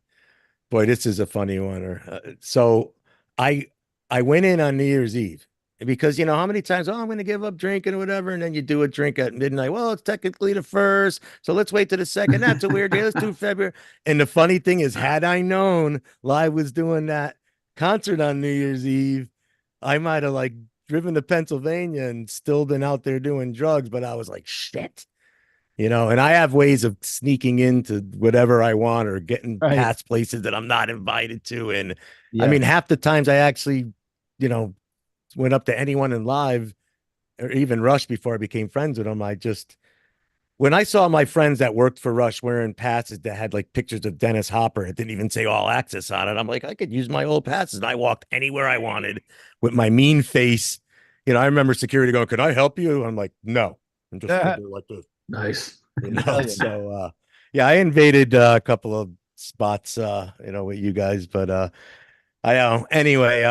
boy, this is a funny one. So I I went in on New Year's Eve because how many times, oh, I'm going to give up drinking or whatever, and then you do a drink at midnight. Well, it's technically the first, so let's wait to the second. That's a weird day. Let's do February. And the funny thing is, had I known Live was doing that concert on New Year's Eve, I might have like driven to Pennsylvania and still been out there doing drugs. But I was like, shit. And I have ways of sneaking into whatever I want or getting Right. past places that I'm not invited to. And I Yeah. mean, half the times I actually, went up to anyone in Live or even Rush before I became friends with them. When I saw my friends that worked for Rush wearing passes that had like pictures of Dennis Hopper, it didn't even say All Access on it. I'm like, I could use my old passes. And I walked anywhere I wanted with my mean face. I remember security going, "Could I help you?" I'm like, "No." I'm just gonna do like this. Nice. So yeah, I invaded a couple of spots with you guys, but I anyway,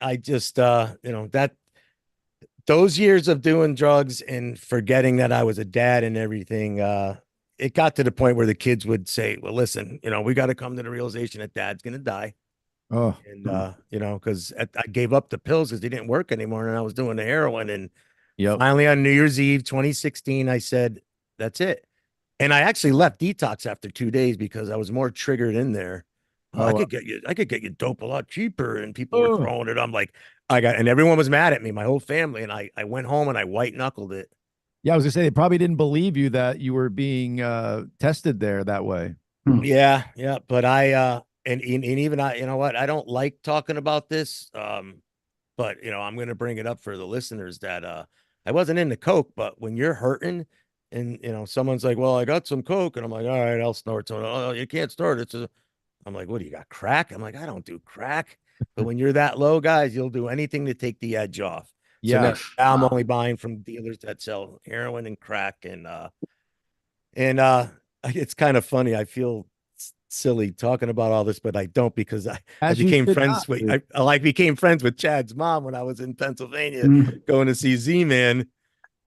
I just that those years of doing drugs and forgetting that I was a dad and everything, it got to the point where the kids would say, well, listen, we got to come to the realization that dad's gonna die. Oh, And because I gave up the pills because they didn't work anymore, and I was doing the heroin. And yep. finally on New Year's Eve 2016, I said, that's it. And I actually left detox after 2 days because I was more triggered in there. Oh, I wow. could get you dope a lot cheaper. And people were throwing it. I'm like, and everyone was mad at me, my whole family. And I went home and I white knuckled it. Yeah, I was gonna say they probably didn't believe you that you were being tested there that way. Yeah. But and even I, you know what? I don't like talking about this. But I'm gonna bring it up for the listeners that I wasn't into coke, but when you're hurting and someone's like, well, I got some coke, and I'm like, all right, I'll snort some. Oh, you can't snort it. I'm like, what do you got? Crack? I'm like, I don't do crack. But when you're that low, guys, you'll do anything to take the edge off. So Yeah. now I'm only buying from dealers that sell heroin and crack, and it's kind of funny. I feel silly talking about all this, but I don't, because I As you became should friends not, with dude. I became friends with Chad's mom when I was in Pennsylvania Mm. going to see Z-Man.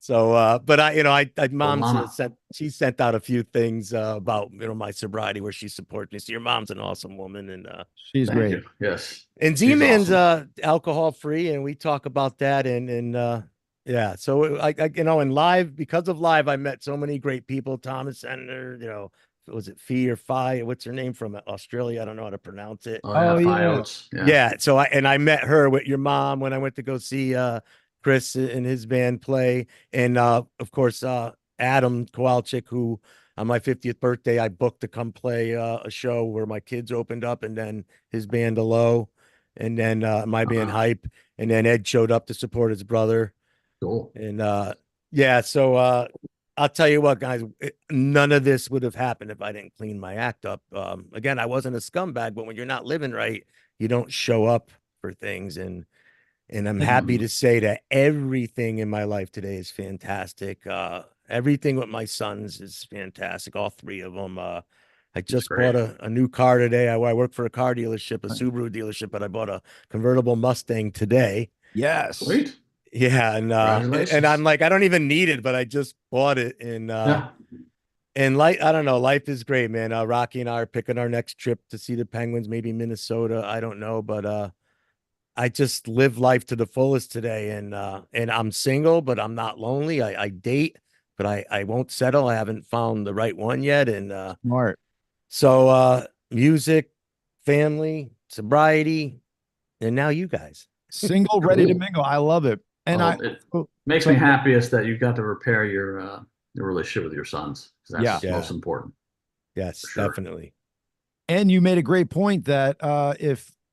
So, but Oh, mom's mama. she sent out a few things about my sobriety where she supports me. So your mom's an awesome woman, She's Thank great. you. Yes. and She's Z-Man's awesome. alcohol free, and we talk about that, and yeah. So in live, because of live, I met so many great people. Thomas Senator, was it Fee or Phi? What's her name from Australia? I don't know how to pronounce it. Oh Oh yeah, Phi yeah. Oats. Yeah. Yeah, so I met her with your mom when I went to go see Chris and his band play, and of course Adam Kowalczyk, who on my 50th birthday I booked to come play a show where my kids opened up, and then his band Alo, and then my band Uh-huh. Hype, and then Ed showed up to support his brother, Cool. and yeah, so I'll tell you what, guys, none of this would have happened if I didn't clean my act up. Again, I wasn't a scumbag, but when you're not living right, you don't show up for things. And I'm happy Mhm. to say that everything in my life today is fantastic. Everything with my sons is fantastic. All three of them. I That's just bought great. a new car today. I work for a car dealership, a Subaru dealership, but I bought a convertible Mustang today. Yes. Sweet. Yeah, and I'm Congratulations. like, I don't even need it, but I just bought it. Yeah. And I don't know, life is great, man. Rocky and I are picking our next trip to see the Penguins, maybe Minnesota. I don't know, but I just live life to the fullest today, and I'm single, but I'm not lonely. I date, but I won't settle. I haven't found the right one yet. And Smart. so music, family, sobriety, and now you guys. Single, ready to Cool. mingle. I love it. And Well, it oh, makes me sorry. happiest that you got to repair your relationship with your sons, because Yeah. that's Yeah, most important for yes, sure. definitely. And you made a great point that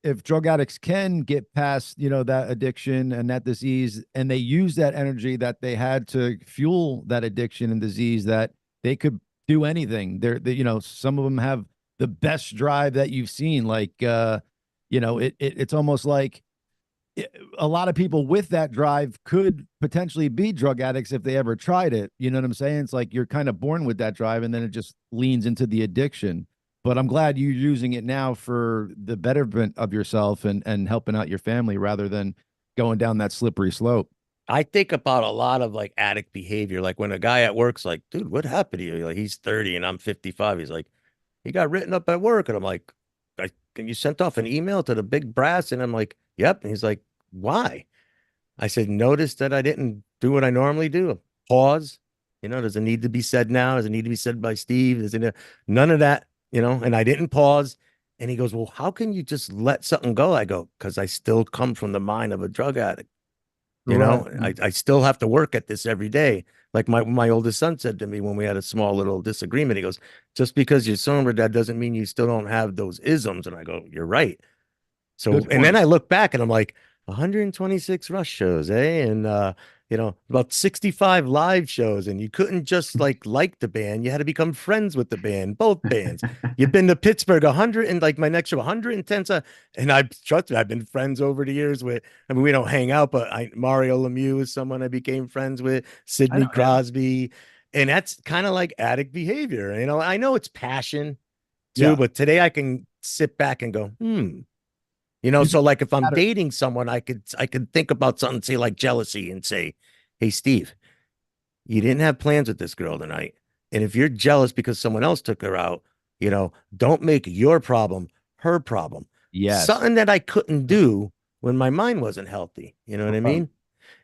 if drug addicts can get past, that addiction and that disease, and they use that energy that they had to fuel that addiction and disease, that they could do anything. Some of them have the best drive that you've seen. Like, it's almost like a lot of people with that drive could potentially be drug addicts if they ever tried it. You know what I'm saying? It's like you're kind of born with that drive and then it just leans into the addiction. But I'm glad you're using it now for the betterment of yourself and helping out your family rather than going down that slippery slope. I think about a lot of like addict behavior. Like when a guy at work's like, dude, what happened to you? Like he's 30 and I'm 55. He's like, he got written up at work. And I'm like, you sent off an email to the big brass? And I'm like, yep. And he's like, why? I said, notice that I didn't do what I normally do. Pause. Does it need to be said now? Does it need to be said by Steve? None of that, and I didn't pause. And he goes, well, how can you just let something go? I go, because I still come from the mind of a drug addict. Right. I still have to work at this every day. Like my oldest son said to me when we had a small little disagreement, he goes, just because you're sober, that doesn't mean you still don't have those isms. And I go, you're right. So, Good and then point. I look back and I'm like, 126 Rush shows, eh? And about 65 live shows, and you couldn't just like the band, you had to become friends with the band, both bands. You've been to Pittsburgh 100 and like my next show 110 times, and I trust me, I've been friends over the years with. I mean, we don't hang out, but Mario Lemieux is someone I became friends with, I know Sidney him. Crosby, and that's kind of like addict behavior. I know it's passion too, Yeah. but today I can sit back and go, You so like if I'm got it. dating someone, I could think about something, say like jealousy, and say, hey, Steve, you didn't have plans with this girl tonight. And if you're jealous because someone else took her out, don't make your problem her problem. Yes. Something that I couldn't do when my mind wasn't healthy. You know what I Right. mean?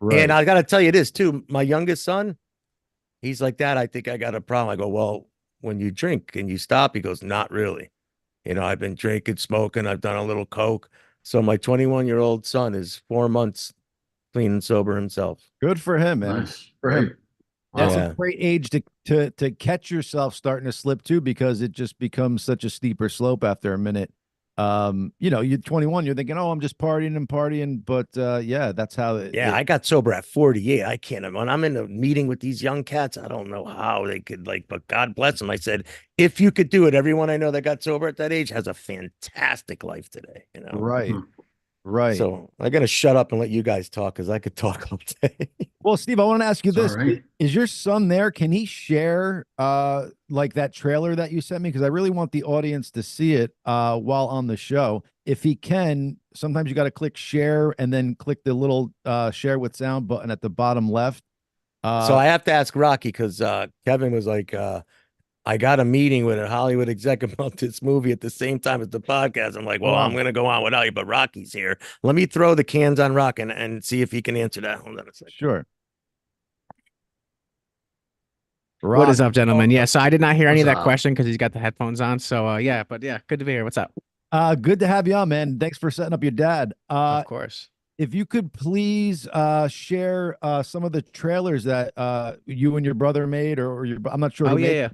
And Right. I got to tell you this too. My youngest son, he's like, Dad, I think I got a problem. I go, well, when you drink and you stop, he goes, not really. I've been drinking, smoking, I've done a little coke. So my 21-year-old son is 4 months clean and sober himself. Good for him, man. Nice. For him. Great. That's a Wow. Yeah. great age to catch yourself starting to slip too, because it just becomes such a steeper slope after a minute. You're 21, you're thinking, oh, I'm just partying and partying, but yeah, that's how Yeah, I got sober at 48. I can't. When I'm in a meeting with these young cats, I don't know how they could but God bless them. I said, if you could do it, everyone I know that got sober at that age has a fantastic life today. right, Mhm. right. So I got to shut up and let you guys talk because I could talk all day. Well, Steve, I want to ask you It's all this. right. Is your son there? Can he share like that trailer that you sent me? Because I really want the audience to see it while on the show. If he can, sometimes you got to click share and then click the little share with sound button at the bottom left. So I have to ask Rocky because Kevin was like, I got a meeting with a Hollywood exec about this movie at the same time as the podcast. I'm like, well, I'm going to go on without you, but Rocky's here. Let me throw the cans on Rock and see if he can answer that. Hold on a second. Sure. What is up, gentlemen? Yeah, so I did not hear any of that up? question because he's got the headphones on. So yeah, but yeah, good to be here. What's up? Good to have you on, man. Thanks for setting up your dad. Of course. If you could please share some of the trailers that you and your brother made, or your, I'm not sure. Oh who yeah, made yeah.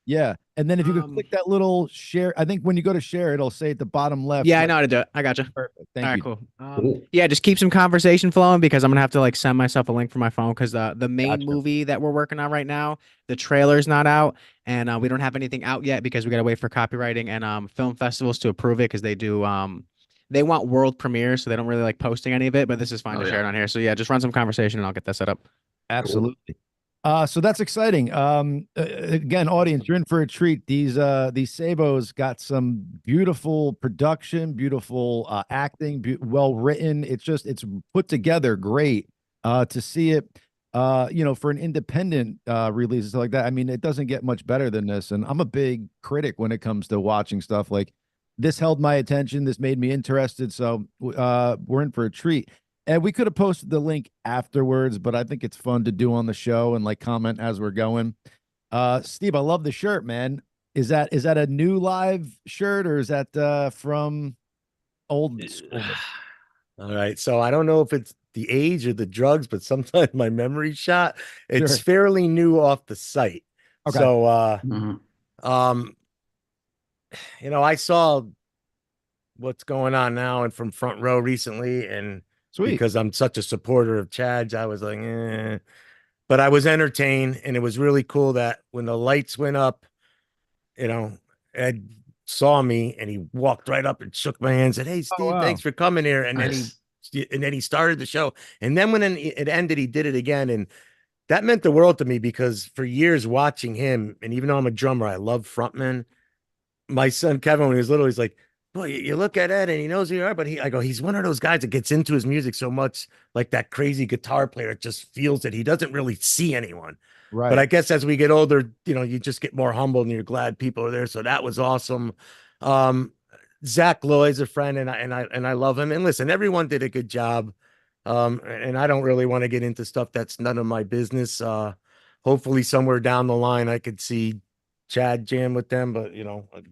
Yeah. And then if you could click that little share, I think when you go to share, it'll say at the bottom left. Yeah, I know how to do it. I got you. Perfect. All Thank right, you. cool. Cool. Yeah, just keep some conversation flowing because I'm gonna have to like send myself a link from my phone because the main Gotcha. movie that we're working on right now, the trailer's not out, and we don't have anything out yet because we gotta wait for copywriting and film festivals to approve it because they do they want world premieres, so they don't really like posting any of it. But this is fine to share it on here. So yeah, just run some conversation and I'll get that set up. Absolutely. So that's exciting. Again, audience, you're in for a treat. These Savos got some beautiful production, beautiful acting, well written. It's put together great. To see it, for an independent release and stuff like that. I mean, it doesn't get much better than this. And I'm a big critic when it comes to watching stuff like this. Held my attention. This made me interested. So we're in for a treat. And we could have posted the link afterwards, but I think it's fun to do on the show and like comment as we're going. Steve, I love the shirt, man. Is that a new live shirt or is that from old school? All right. So I don't know if it's the age or the drugs, but sometimes my memory's shot. It's fairly new off the site. Okay. So I saw what's going on now and from Front Row recently, and Sweet. Because I'm such a supporter of Chad's, I was like, but I was entertained, and it was really cool that when the lights went up, Ed saw me and he walked right up and shook my hand and said, "Hey, Steve, thanks for coming here." And then he started the show. And then when it ended, he did it again. And that meant the world to me because for years watching him, and even though I'm a drummer, I love frontmen. My son, Kevin, when he was little, he's like, boy, you look at Ed and he knows who you are, but I go, he's one of those guys that gets into his music so much, like that crazy guitar player that just feels that he doesn't really see anyone. Right. But I guess as we get older, you just get more humble and you're glad people are there. So that was awesome. Zach Lloyd's a friend and I love him. And listen, everyone did a good job. And I don't really want to get into stuff that's none of my business. Hopefully somewhere down the line, I could see Chad jam with them, but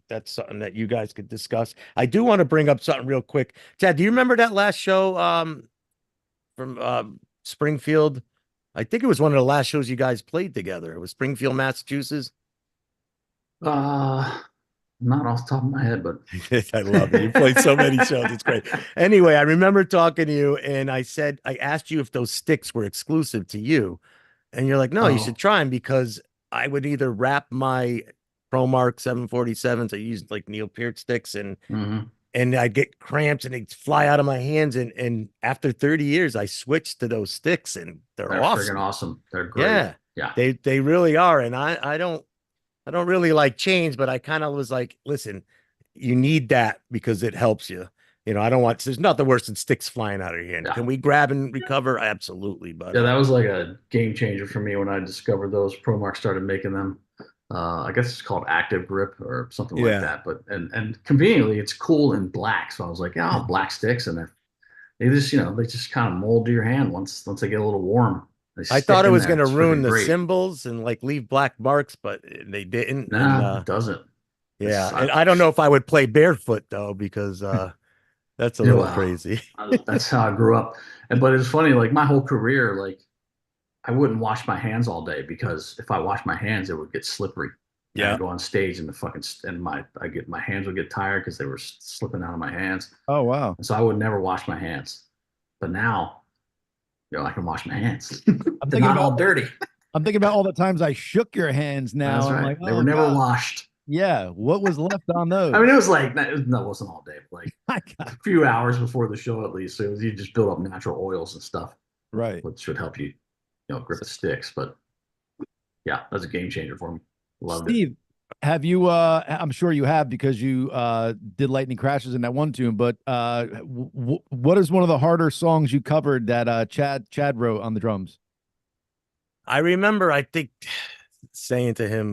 that's something that you guys could discuss. I do want to bring up something real quick. Chad, do you remember that last show from Springfield? I think it was one of the last shows you guys played together. It was Springfield, Massachusetts. Not off the top of my head, but I love it. You played so many shows. It's great. Anyway, I remember talking to you and I asked you if those sticks were exclusive to you. And you're like, no, you should try them because I would either wrap my ProMark 747s. I used like Neil Peart sticks and I'd get cramps and they'd fly out of my hands. And after 30 years, I switched to those sticks and they're awesome. Freaking awesome. They're great. Yeah. They really are. And I don't really like change, but I kind of was like, listen, you need that because it helps you. There's nothing worse than sticks flying out of your hand. Yeah. Can we grab and recover? Absolutely. But yeah, that was like a game changer for me when I discovered those. ProMark started making them. I guess it's called Active Grip or something like that. But and conveniently, it's cool in black. So I was like, black sticks, and they just kind of mold to your hand once they get a little warm. I thought it was going to ruin the symbols and like leave black marks, but they didn't. No, it doesn't. Yeah, and I don't know if I would play barefoot though because. That's a little crazy. That's how I grew up. But it's funny, like my whole career, like I wouldn't wash my hands all day because if I washed my hands, it would get slippery. Yeah. I'd go on stage and my hands would get tired because they were slipping out of my hands. Oh, wow. And so I would never wash my hands. But now, I can wash my hands. I'm thinking all dirty. I'm thinking about all the times I shook your hands now. That's right. I'm like, they were never washed. Yeah, what was left on those? I mean, it was like it wasn't all day, but like a few hours before the show at least. So you just build up natural oils and stuff, right? Which should help you, grip the sticks. But yeah, that's a game changer for me. Loved it. Steve, have you? I'm sure you have because you did Lightning Crashes in that one tune. But what is one of the harder songs you covered that Chad wrote on the drums? I remember, I think, saying to him,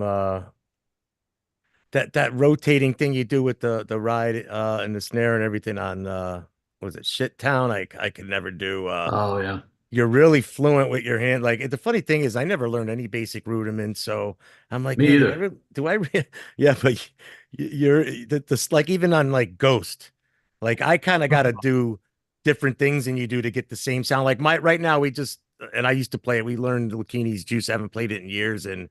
that rotating thing you do with the ride and the snare and everything on was it Shit Town? I could never do. Oh yeah. You're really fluent with your hand. Like the funny thing is, I never learned any basic rudiments, so I'm like, Me man, either. yeah, but you're this like even on like Ghost, like I kind of got to do different things than you do to get the same sound. Like my right now, we just and I used to play it. We learned Lakini's Juice. I haven't played it in years, and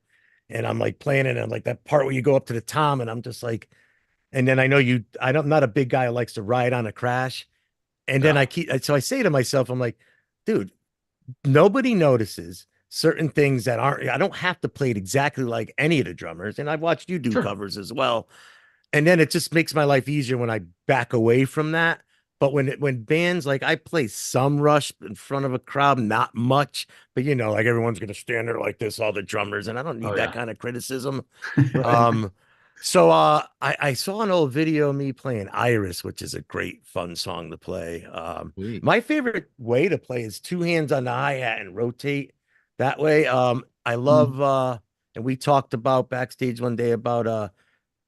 I'm like playing it, and I'm like that part where you go up to the tom, and I'm just like, and then I know you. I'm not a big guy who likes to ride on a crash, and then Yeah. so I say to myself, I'm like, dude, nobody notices certain things that aren't. I don't have to play it exactly like any of the drummers, and I've watched you do Sure. covers as well. And then it just makes my life easier when I back away from that. But when bands like I play some Rush in front of a crowd, not much, but like everyone's gonna stand there like this, all the drummers, and I don't need Oh that yeah. kind of criticism. Right. So I saw an old video of me playing Iris, which is a great fun song to play. Sweet. My favorite way to play is two hands on the hi-hat and rotate that way. I love and we talked about backstage one day about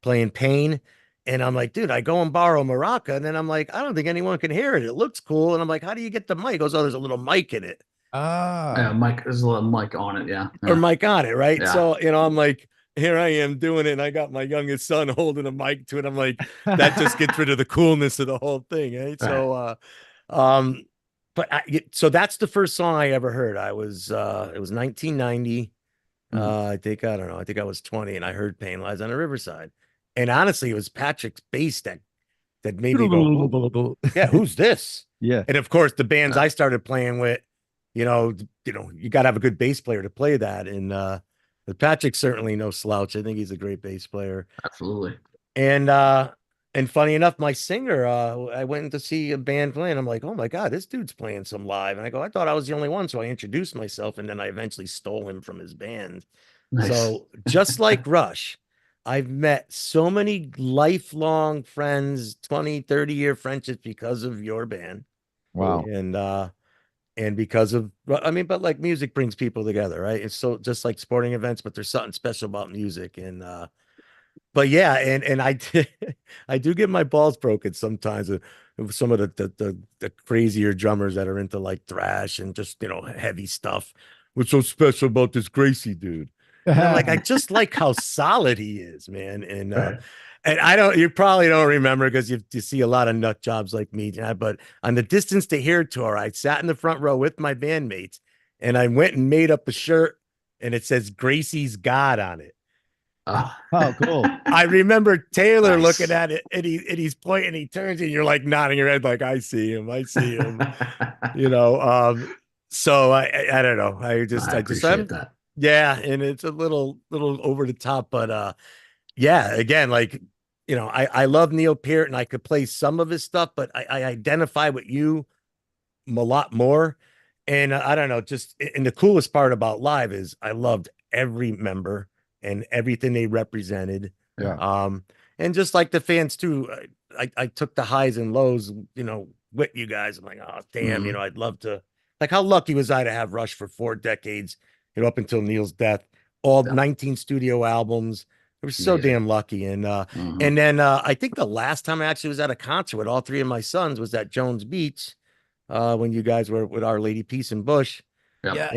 playing Pain. And I'm like, dude, I go and borrow a maraca, and then I'm like, I don't think anyone can hear it. It looks cool. And I'm like, how do you get the mic? He goes, oh, there's a little mic in it. Yeah, Ah. Mike, there's a little mic on it. Yeah. Or Yeah. mic on it, right? Yeah. So, I'm like, here I am doing it, and I got my youngest son holding a mic to it. I'm like, that just gets rid of the coolness of the whole thing, right? Right. So, so that's the first song I ever heard. It was 1990. I don't know. I think I was 20, and I heard Pain Lies on the Riverside. And honestly, it was Patrick's bass that made me go, yeah, who's this? Yeah. And of course, the bands I started playing with, you got to have a good bass player to play that. And Patrick's certainly no slouch. I think he's a great bass player. Absolutely. And funny enough, my singer, I went to see a band playing. I'm like, oh my God, this dude's playing some live. And I go, I thought I was the only one. So I introduced myself, and then I eventually stole him from his band. Nice. So just like Rush, I've met so many lifelong friends, 20, 30-year friendships because of your band. Wow. And because of, I mean, but like music brings people together, right? It's so just like sporting events, but there's something special about music. And but yeah, and I do get my balls broken sometimes with some of the crazier drummers that are into like thrash and just heavy stuff. What's so special about this Gracey dude? And I'm like, I just like how solid he is, man. And Right. and you probably don't remember because you see a lot of nut jobs like me, but on the Distance to Here tour, I sat in the front row with my bandmates, and I went and made up a shirt, and it says Gracey's God on it. Oh, cool. I remember Taylor Nice. looking at it, and he's pointing, he turns, and you're like nodding your head, like, I see him. So I don't know. I appreciate that. yeah, and it's a little over the top, but yeah, again, like I love Neil Peart, and I could play some of his stuff, but I identify with you a lot more. And I don't know, and the coolest part about live is I loved every member and everything they represented. Yeah. And just like the fans too, I took the highs and lows, with you guys. I'm like, oh damn, I'd love to. Like, how lucky was I to have Rush for 4 decades, up until Neil's death, all 19 studio albums. I was so Amazing. damn lucky. And and then I think the last time I actually was at a concert with all 3 of my sons was at Jones Beach, when you guys were with Our Lady Peace and Bush. Yep. Yes.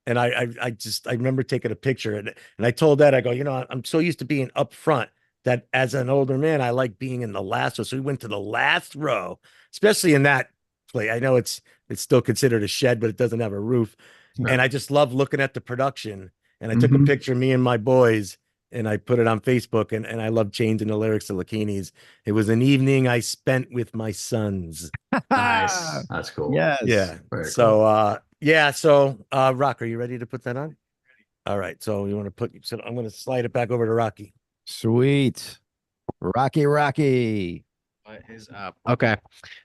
And I remember taking a picture, and I told Dad, I go, I'm so used to being up front that as an older man, I like being in the last row. So we went to the last row, especially in that play. I know it's still considered a shed, but it doesn't have a roof. Right. And I just love looking at the production. And I took a picture of me and my boys, and I put it on Facebook, and I love changing the lyrics to Lakini's. It was an evening I spent with my sons. Nice. That's cool. Yes. Yeah. Very So cool. yeah, so Rock, are you ready to put that on? All right. So you want to so I'm going to slide it back over to Rocky. Sweet. Rocky. What is up? Okay.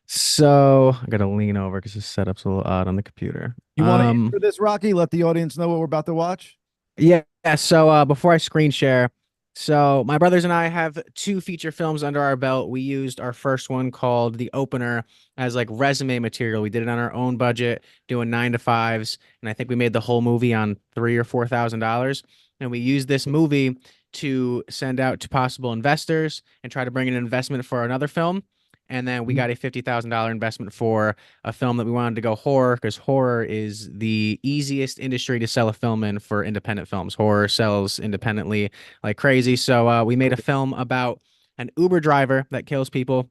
So I gotta lean over because the setup's a little odd on the computer. You want to answer this, Rocky? Let the audience know what we're about to watch. Yeah. So before I screen share, So my brothers and I have 2 feature films under our belt. We used our first one called The Opener as like resume material. We did it on our own budget, doing 9 to 5s, and I think we made the whole movie on $3,000 or $4,000. And we used this movie to send out to possible investors and try to bring in an investment for another film. And then we got a $50,000 investment for a film that we wanted to go horror, because horror is the easiest industry to sell a film in for independent films. Horror sells independently like crazy. So we made a film about an Uber driver that kills people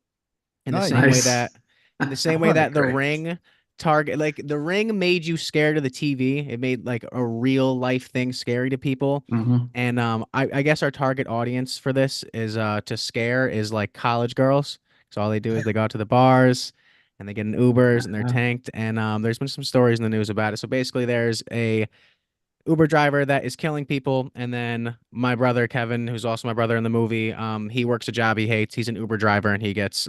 in the Nice. same way Nice. that The Great. Ring target, like The Ring made you scared of the TV. It made like a real life thing scary to people. Mhm. And I guess our target audience for this is to scare is like college girls. So all they do is they go out to the bars and they get in Ubers and they're Yeah. tanked. And there's been some stories in the news about it. So basically, there's a Uber driver that is killing people, and then my brother Kevin, who's also my brother in the movie, he works a job he hates. He's an Uber driver, and he gets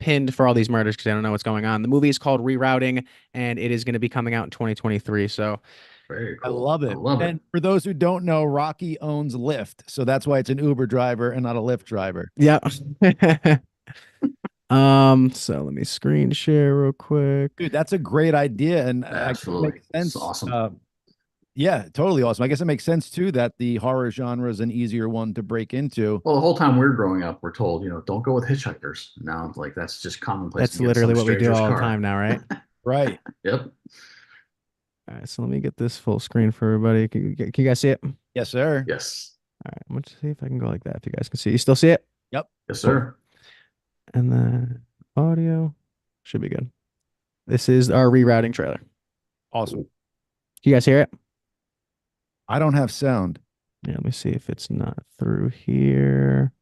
pinned for all these murders because they don't know what's going on. The movie is called Rerouting, and it is going to be coming out in 2023. So Very I cool. love I it. love it. And for those who don't know, Rocky owns Lyft, so that's why it's an Uber driver and not a Lyft driver. yeah. So let me screen share real quick. Dude, that's a great idea, and I guess it Absolutely. makes It's sense. awesome. Yeah, totally awesome. I guess it makes sense too that the horror genre is an easier one to break into. Well, the whole time we were growing up, we're told, don't go with hitchhikers. Now, like that's just commonplace That's to get in some literally what we do stranger's all the car. time now, right? Right. Yep. All right, so let me get this full screen for everybody. Can you guys see it? All Yes, sir. Yes. right, I'm gonna see if I can go like that. If you guys can see, you still see it? Yep. Yes, sir. And then audio should be good. This is our rerouting trailer. Awesome. Can you guys hear it? I don't have sound. Yeah, let me see if it's not through here.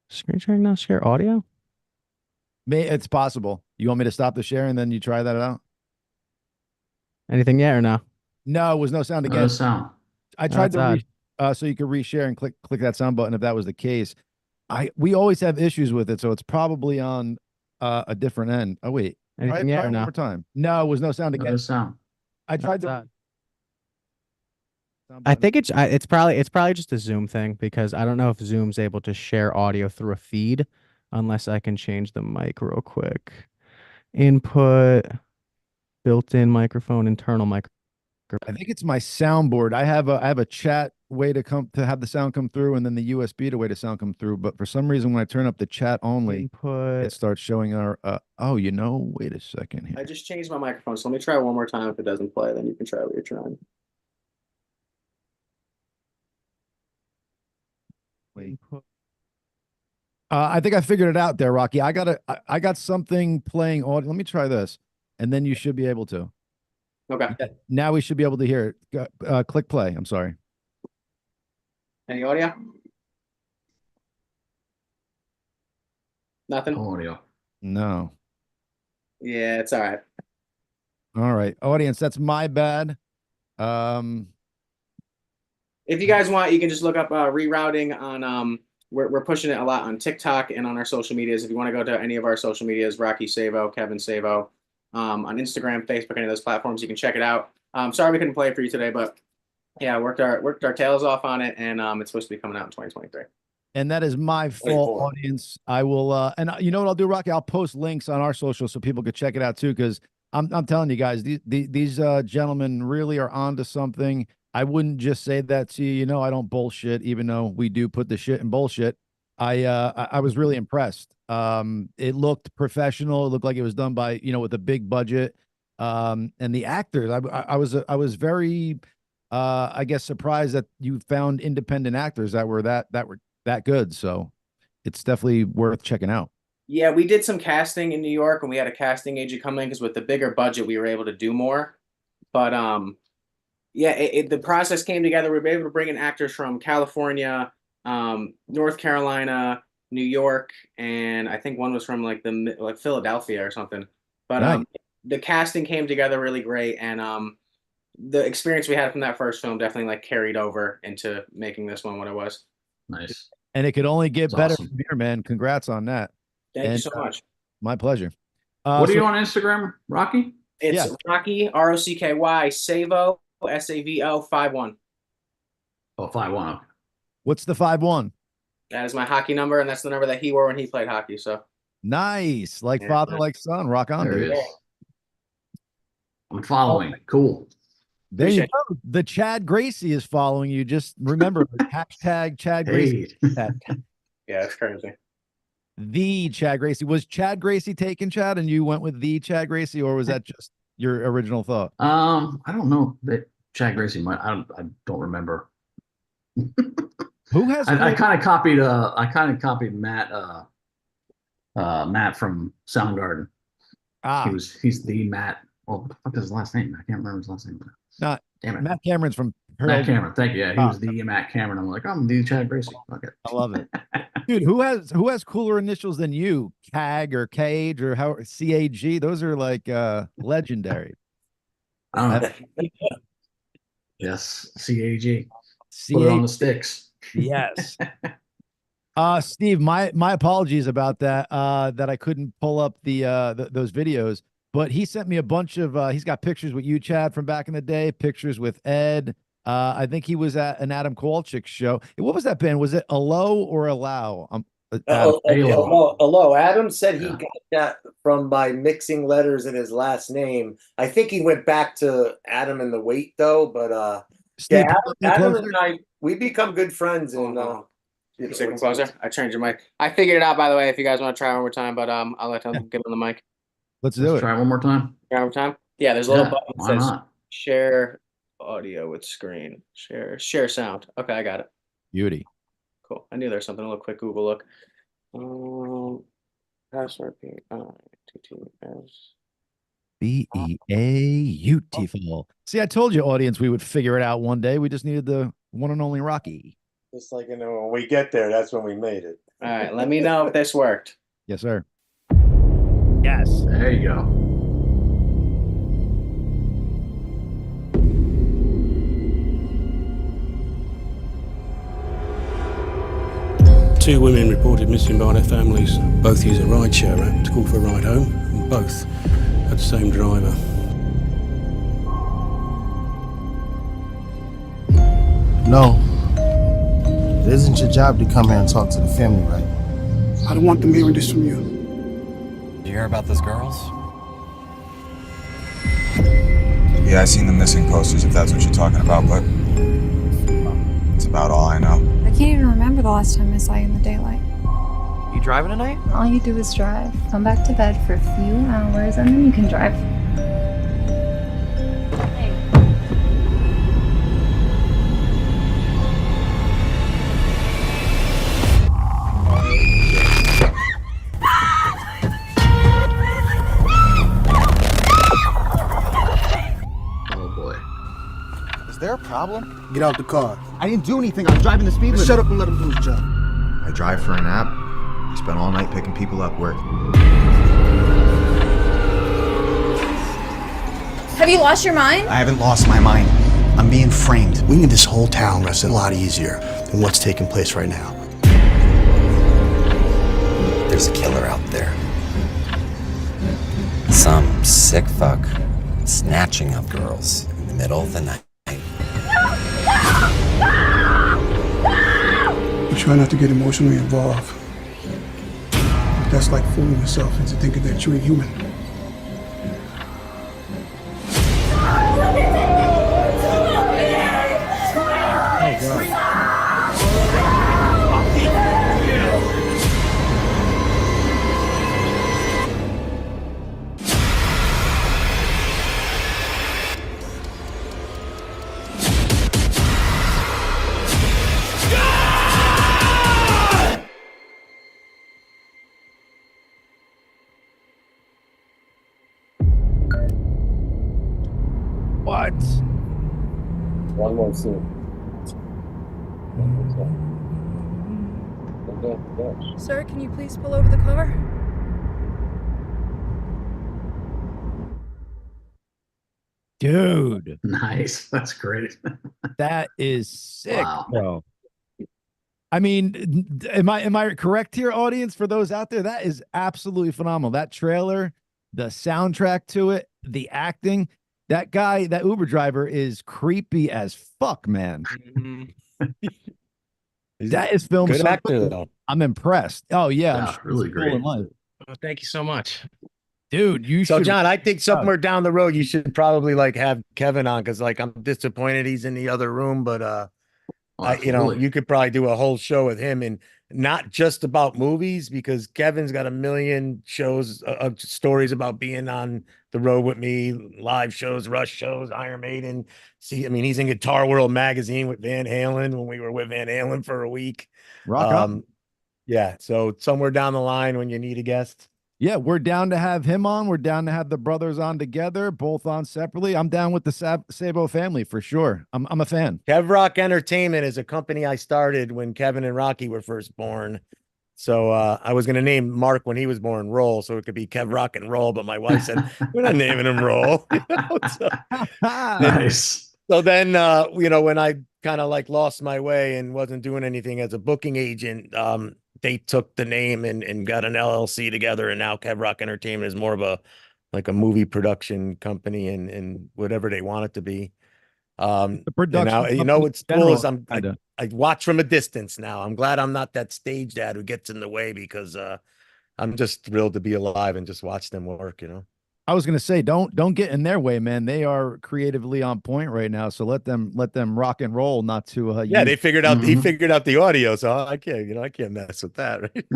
Screen sharing now, share audio? It's possible. You want me to stop the share and then you try that out? Anything yet or no? No, it was no sound No again. sound. I tried that's to so you could reshare and click that sound button if that was the case. We always have issues with it, so it's probably on a different end. Oh wait, Anything yet try or it one no? more time. No, it was no sound again. No sound. I tried That's to. odd. Sound I button. think it's probably just a Zoom thing, because I don't know if Zoom's able to share audio through a feed unless I can change the mic real quick. Input, built-in microphone, internal microphone. I think it's my soundboard. I have a chat way to have the sound come through, and then the USB to way the sound come through. But for some reason, when I turn up the chat only, it Input. starts showing our. Oh, wait a second I here. just changed my microphone, so let me try one more time. If it doesn't play, then you can try what you're trying. Wait. I think I figured it out there, Rocky. I got something playing audio. Let me try this, and then you should be able to. Okay. Yeah, now we should be able to hear it. Click play. I'm sorry. Any audio? Nothing. No audio. No. Yeah, it's all right. All right, audience. That's my bad. If you guys want, you can just look up rerouting on we're pushing it a lot on TikTok and on our social medias. If you want to go to any of our social medias, Rocky Savo, Kevin Savo, on Instagram, Facebook, any of those platforms, you can check it out. Sorry we couldn't play it for you today, but yeah, worked our tails off on it, and it's supposed to be coming out in 2023. And that is my fault, audience. I will, and you know what I'll do, Rocky? I'll post links on our social so people could check it out too. Because I'm telling you guys, these gentlemen really are onto something. I wouldn't just say that to you. You know, I don't bullshit, even though we do put the shit in bullshit. I was really impressed. It looked professional. It looked like it was done by, with a big budget. And the actors, I was very, I guess, surprised that you found independent actors that were that good. So it's definitely worth checking out. Yeah, we did some casting in New York, and we had a casting agent come in because with the bigger budget, we were able to do more. But yeah, the process came together. We were able to bring in actors from California, North Carolina, New York, and I think one was from like Philadelphia or something. But Nice. The casting came together really great, and the experience we had from that first film definitely like carried over into making this one what it was. Nice. And it could only get That's better awesome. from here, man. Congrats on that. Thank you so much. My pleasure. What are you on Instagram, Rocky? It's Rocky, Rocky, Savo, Savo 51. Oh, 5-1. What's the 5-1? That is my hockey number, and that's the number that he wore when he played hockey. So Nice. Like Yeah, father, nice. like son. Rock on, There dude. it is. I'm following. Cool. There you Appreciate go. The Chad Gracey is following you. Just remember hashtag Chad Gracey. Hey. yeah, it's crazy. The Chad Gracey. Was Chad Gracey taken, Chad, and you went with the Chad Gracey, or was that just your original thought? I don't know that Chad Gracey might. I don't remember. Who has I kind of copied. I kind of copied Matt. Matt from Soundgarden. He's the Matt. Oh, what the fuck is his last name? I can't remember his last name. not Damn it. Matt Cameron's from Matt Cameron. Thank you. Yeah, he was the Matt Cameron. I'm like, I'm the Chad Gracey. Okay. I love it. Dude, who has cooler initials than you? CAG or Cage or how CAG? Those are like legendary. Yes, CAG. CAG. Put it on the sticks. Yes. Steve, my apologies about that. That I couldn't pull up those videos, but he sent me a bunch of he's got pictures with you, Chad, from back in the day, pictures with Ed. I think he was at an Adam Kowalczyk show. What was that band? Was it Allo or Allow? Hello. Adam said he Yeah. got that from by mixing letters in his last name. I think he went back to Adam and the Weight though, but Steve, yeah, pull up the Adam closer. and I we become good friends and Second closer. I changed your mic. I figured it out, by the way. If you guys want to try one more time, but I'll let him get on the mic. Let's do Let's it. try one more time. Try one more time. Yeah, there's a little Yeah, button that why says not? share audio with screen. Share sound. Okay, I got it. Beauty. Cool. I knew there was something. A little quick Google look. Password Beautiful. See, I told you, audience, we would figure it out one day. We just needed the one and only Rocky. just like when we get there, that's when we made it. All right, let me know if this worked. Yes, sir. Yes. There you go. Two women reported missing by their families. Both use a rideshare app to call for a ride home, and both had the same driver. No. It isn't your job to come here and talk to the family, right? I don't want them hearing this from you. You hear about those girls? Yeah, I seen the missing posters if that's what you're talking about, but it's about all I know. I can't even remember the last time I saw you in the daylight. You driving tonight? All you do is drive. Come back to bed for a few hours and then you can drive. Oh boy. Is there a problem? Get out the car. I didn't do anything. I was driving the speed limit. Shut up and let him do his job. I drive for an app. I spent all night picking people up. Work. Have you lost your mind? I haven't lost my mind. I'm being framed. We need this whole town resting a lot easier than what's taking place right now. There's a killer out there. Some sick fuck snatching up girls in the middle of the night. You try not to get emotionally involved. But that's like fooling yourself into thinking that you're human. What? One more scene. Sir, can you please pull over the car? Dude, Nice. That's great. that is sick, Wow. bro. I mean, am I correct here, audience? For those out there, that is absolutely phenomenal. That trailer, the soundtrack to it, the acting. That guy, that Uber driver, is creepy as fuck, man. That is filmed Good so actor good. though. I'm impressed. Oh yeah, I'm Yeah, sure really he's cool in great. life. Oh, thank you so much. Dude, you So should. John, I think somewhere down the road you should probably like have Kevin on because like I'm disappointed he's in the other room, but Oh, absolutely. you could probably do a whole show with him and not just about movies because Kevin's got a million shows of stories about being on the road with me, live shows, Rush shows, Iron Maiden. See, I mean, he's in Guitar World magazine with Van Halen when we were with Van Halen for a week. Rock on. Yeah, so somewhere down the line when you need a guest. Yeah, we're down to have him on. We're down to have the brothers on together, both on separately. I'm down with the Savo family for sure. I'm a fan. Kev Rock Entertainment is a company I started when Kevin and Rocky were first born. So I was going to name Mark when he was born Roll, so it could be Kev Rock and Roll. But my wife said we're not naming him Roll. Nice. So then, when I kind of like lost my way and wasn't doing anything as a booking agent, they took the name and got an LLC together, and now Kev Rock Entertainment is more of a movie production company and whatever they want it to be. The production. And now, what's cool is General, I watch from a distance now. I'm glad I'm not that stage dad who gets in the way because I'm just thrilled to be alive and just watch them work. I was gonna say, don't get in their way, man. They are creatively on point right now, so let them rock and roll. Not to yeah, they figured out he figured out the audio, so I can't mess with that. Right?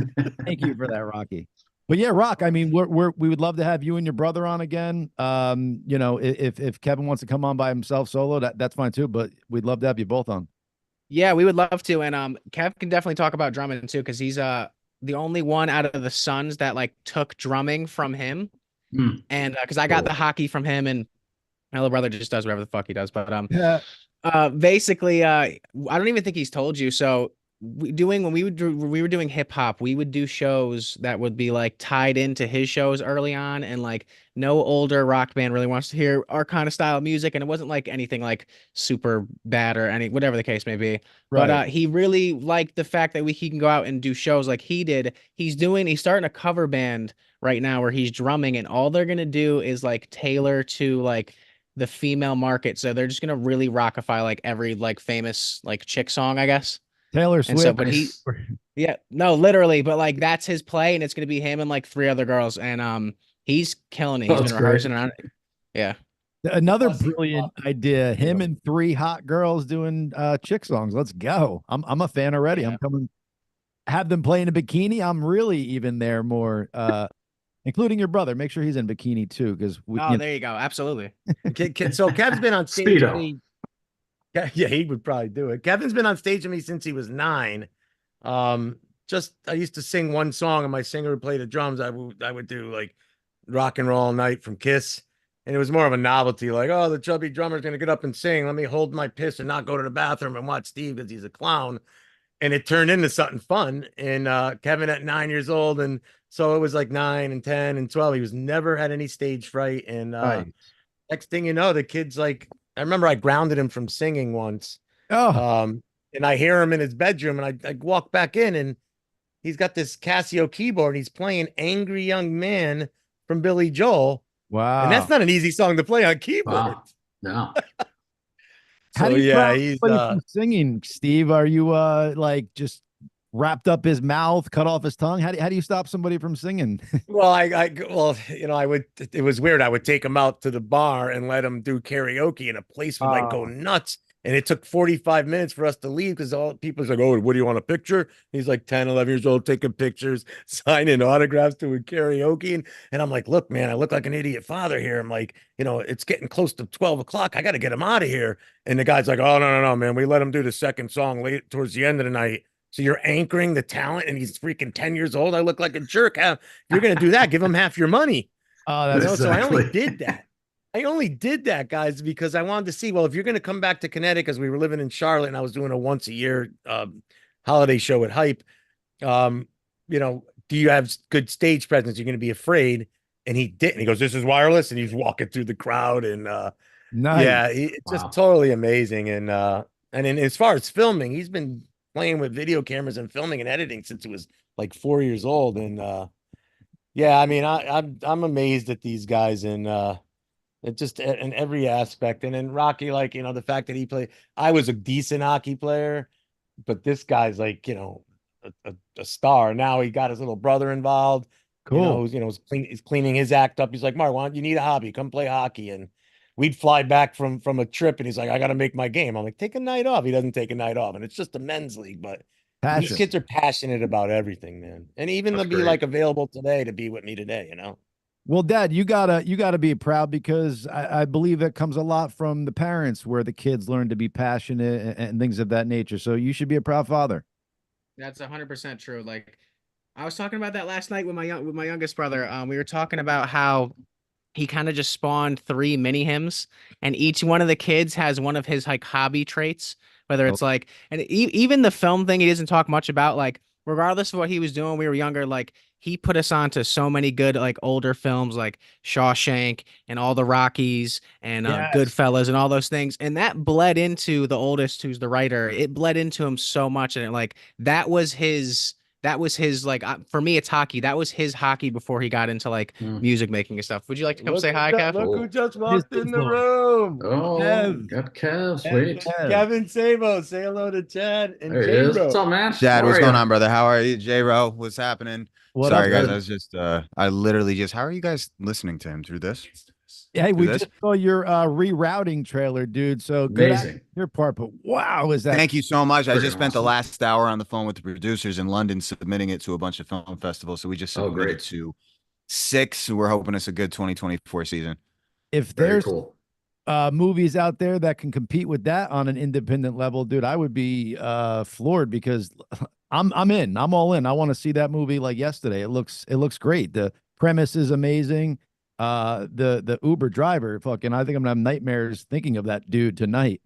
Thank you for that, Rocky. But yeah, Rock. I mean, we would love to have you and your brother on again. If Kevin wants to come on by himself solo, that's fine too. But we'd love to have you both on. Yeah, we would love to. And Kev can definitely talk about drumming too, because he's the only one out of the sons that like took drumming from him. And because I got the hockey from him, and my little brother just does whatever the fuck he does. But basically, I don't even think he's told you. So when we were doing hip hop, we would do shows that would be like tied into his shows early on, and like no older rock band really wants to hear our kind of style of music, and it wasn't like anything like super bad or whatever the case may be. Right. But he really liked the fact that he can go out and do shows like he did. He's starting a cover band right now where he's drumming, and all they're gonna do is like tailor to like the female market. So they're just gonna really rockify like every like famous like chick song, I guess. Taylor Swift. So, but yeah, no, literally, but like that's his play, and it's gonna be him and like 3 other girls, and he's killing it. He's been rehearsing around. Yeah. Another brilliant idea. Him and 3 hot girls doing chick songs. Let's go. I'm a fan already. I'm coming. Have them play in a bikini. I'm really even there more. Including your brother. Make sure he's in bikini too, because there you go. Absolutely. So Kev's been on stage. Yeah, he would probably do it. Kevin's been on stage with me since he was 9. I used to sing one song, and my singer would play the drums. I would do like Rock and Roll All Night from Kiss, and it was more of a novelty. Like, oh, the chubby drummer's gonna get up and sing. Let me hold my piss and not go to the bathroom and watch Steve because he's a clown. And it turned into something fun. And Kevin at 9 years old, and so it was like 9 and 10 and 12. He was never had any stage fright. And next thing you know, the kid's like, I remember I grounded him from singing once. And I hear him in his bedroom, and I walk back in, and he's got this Casio keyboard, and he's playing Angry Young Man from Billy Joel. Wow. And that's not an easy song to play on keyboard. Wow. No. How do you he's from singing, Steve? Are you like just wrapped up his mouth, cut off his tongue? How do you stop somebody from singing? Well, I would. It was weird. I would take him out to the bar and let him do karaoke, and a place would like go nuts. And it took 45 minutes for us to leave because all people was like, "Oh, what do you want, a picture?" He's like 10, 11 years old, taking pictures, signing autographs, doing karaoke. And I'm like, "Look, man, I look like an idiot father here." I'm like, it's getting close to 12 o'clock. I got to get him out of here. And the guy's like, "Oh, no, man. We let him do the second song late towards the end of the night. So you're anchoring the talent, and he's freaking 10 years old. I look like a jerk. If you're going to do that, give him half your money." Oh, that's exactly. So I only did that. I only did that, guys, because I wanted to see, well, if you're going to come back to Connecticut, because we were living in Charlotte and I was doing a once a year holiday show at Hype, do you have good stage presence? You're going to be afraid. And he didn't. He goes, "This is wireless." And he's walking through the crowd. And nice. Yeah, it's just totally amazing. And then as far as filming, he's been playing with video cameras and filming and editing since he was like 4 years old. And yeah, I mean, I'm amazed at these guys. And It just in every aspect. And then Rocky, like, you know, the fact that he played, I was a decent hockey player, but this guy's like, you know, a star. Now he got his little brother involved. Cool. He's cleaning his act up. He's like, Mark, why don't you need a hobby? Come play hockey. And we'd fly back from a trip, and he's like, I got to make my game. I'm like, take a night off. He doesn't take a night off, and it's just a men's league, but these kids are passionate about everything, man. And even to be like available today to be with me today, you know. Well, Dad, you gotta be proud because I believe that comes a lot from the parents where the kids learn to be passionate and things of that nature. So you should be a proud father. That's 100% true. Like I was talking about that last night with my youngest brother. We were talking about how he kind of just spawned 3 mini hymns, and each one of the kids has one of his like hobby traits, whether it's like, and even the film thing he doesn't talk much about, like regardless of what he was doing, we were younger, like he put us on to so many good like older films like Shawshank and all the Rockies and Goodfellas and all those things, and that bled into the oldest, who's the writer. It bled into him so much, and that was his like for me it's hockey. That was his hockey before he got into like music making and stuff. Would you like to come say hi, Kev? Look who just walked in the room. Oh, got Kev. Sweet. Kevin Savo. Say hello to Chad and There he is. JRo. What's up, man? Chad, what's going on, brother? How are you? JRo, what's happening? Sorry, guys. I was just, I literally just, how are you guys listening to him through this? Hey, we just saw your rerouting trailer, dude. So good at your part, but wow, is that? Thank you so much. I just spent the last hour on the phone with the producers in London, submitting it to a bunch of film festivals. So we just submitted to 6. We're hoping it's a good 2024 season. If there's movies out there that can compete with that on an independent level, dude, I would be floored because I'm in. I'm all in. I want to see that movie like yesterday. It looks great. The premise is amazing. The Uber driver, fucking, I think I'm gonna have nightmares thinking of that dude tonight.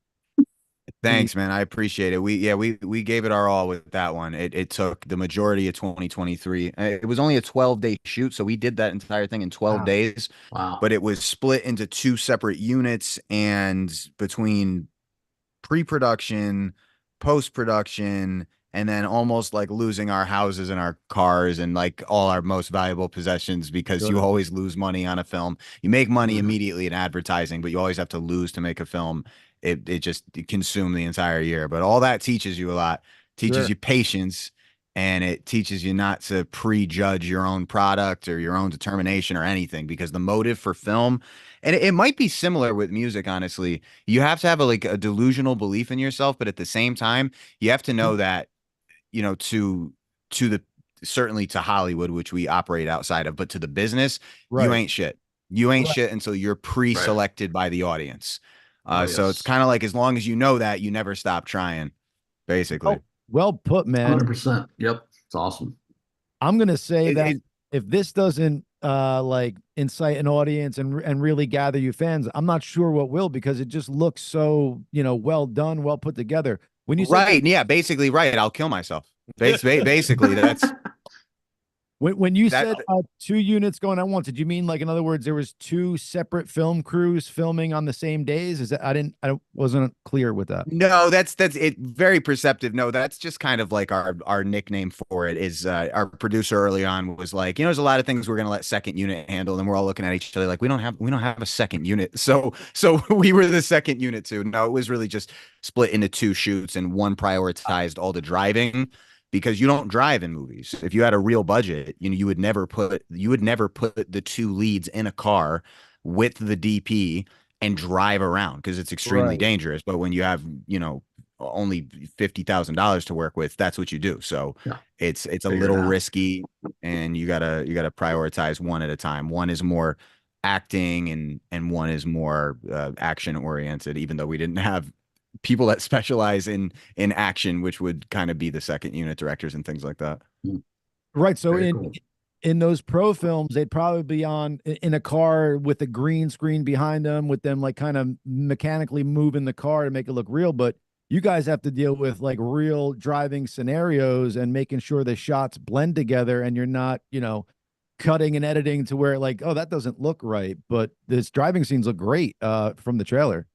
Thanks, man. I appreciate it. We gave it our all with that one. It took the majority of 2023. It was only a 12-day shoot, so we did that entire thing in 12 days. Wow. But it was split into 2 separate units, and between pre-production, post-production, and then almost like losing our houses and our cars and like all our most valuable possessions, because you always lose money on a film. You make money immediately in advertising, but you always have to lose to make a film. It just consumed the entire year. But all that teaches you a lot. Teaches you patience, and it teaches you not to prejudge your own product or your own determination or anything, because the motive for film, and it might be similar with music, honestly. You have to have a delusional belief in yourself, but at the same time, you have to know that, you know, to the certainly to Hollywood, which we operate outside of, but to the business, you ain't shit. You ain't shit until you're pre-selected by the audience. So it's kind of like, as long as you know that, you never stop trying, basically. Well put, man. 100%. Yep. It's awesome. I'm gonna say that if this doesn't like incite an audience and really gather you fans, I'm not sure what will, because it just looks so, you know, well done, well put together. When you say basically, I'll kill myself. Basically, that's when you said 2 units going at once. Did you mean, like, in other words, there was 2 separate film crews filming on the same days? Is that I wasn't clear with that. No, that's it. Very perceptive. No, that's just kind of like our nickname for it. Is our producer early on was like, you know, there's a lot of things we're gonna let second unit handle, and we're all looking at each other like, we don't have a second unit. So we were the second unit too. No, it was really just split into 2 shoots, and one prioritized all the driving, because you don't drive in movies. If you had a real budget, you know, you would never put the 2 leads in a car with the DP and drive around, because it's extremely dangerous. But when you have, you know, only $50,000 to work with, that's what you do. So it's a little risky, and you gotta prioritize one at a time. One is more acting, and one is more action oriented, even though we didn't have people that specialize in action, which would kind of be the second unit directors and things like that. Right. So in those pro films, they'd probably be on in a car with a green screen behind them, with them like kind of mechanically moving the car to make it look real. But you guys have to deal with like real driving scenarios and making sure the shots blend together, and you're not, you know, cutting and editing to where like, oh, that doesn't look right. But this driving scenes look great from the trailer.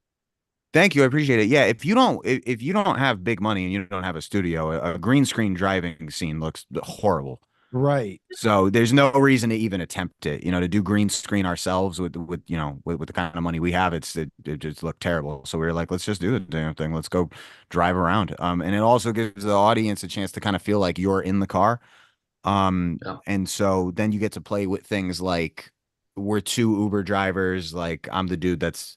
Thank you. I appreciate it. Yeah. If you don't have big money and you don't have a studio, a green screen driving scene looks horrible. Right. So there's no reason to even attempt it, to do green screen ourselves with the kind of money we have. It just looked terrible. So we were like, let's just do the damn thing. Let's go drive around. And it also gives the audience a chance to kind of feel like you're in the car. And so then you get to play with things like we're two Uber drivers. Like I'm the dude that's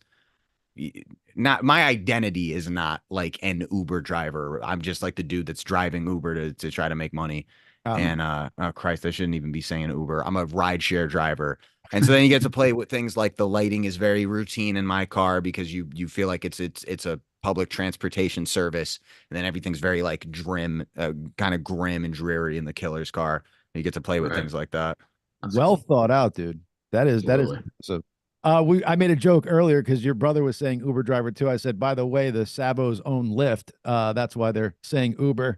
not, my identity is not like an Uber driver. I'm just like the dude that's driving Uber to try to make money. And oh Christ, I shouldn't even be saying Uber. I'm a rideshare driver. And so then you get to play with things like the lighting is very routine in my car because you feel like it's a public transportation service, and then everything's very like kind of grim and dreary in the killer's car. And you get to play with things like that. Well thought out, dude. That is impressive. I made a joke earlier because your brother was saying Uber driver too. I said, by the way, the Savo's own Lyft. That's why they're saying Uber,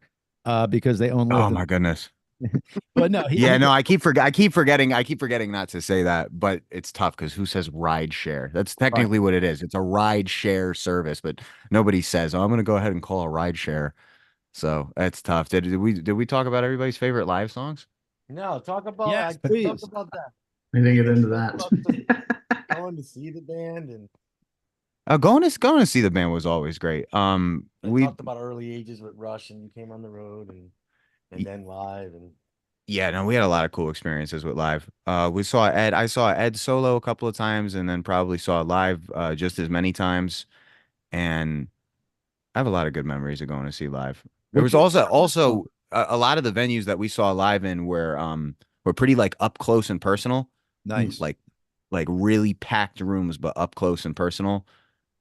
because they own Lyft. Oh my goodness. But no, I keep forgetting not to say that, but it's tough because who says ride share? That's technically what it is. It's a ride share service, but nobody says, "Oh, I'm going to go ahead and call a ride share." So that's tough. Did we talk about everybody's favorite live songs? No, talk about please. talk about that. We didn't get into that. Going to see the band and going to see the band was always great. we talked about early ages with Rush, and you came on the road and then live and yeah, no, we had a lot of cool experiences with live. I saw Ed solo a couple of times, and then probably saw live just as many times. And I have a lot of good memories of going to see live. There was also a lot of the venues that we saw live in were pretty like up close and personal. Nice. Like really packed rooms, but up close and personal.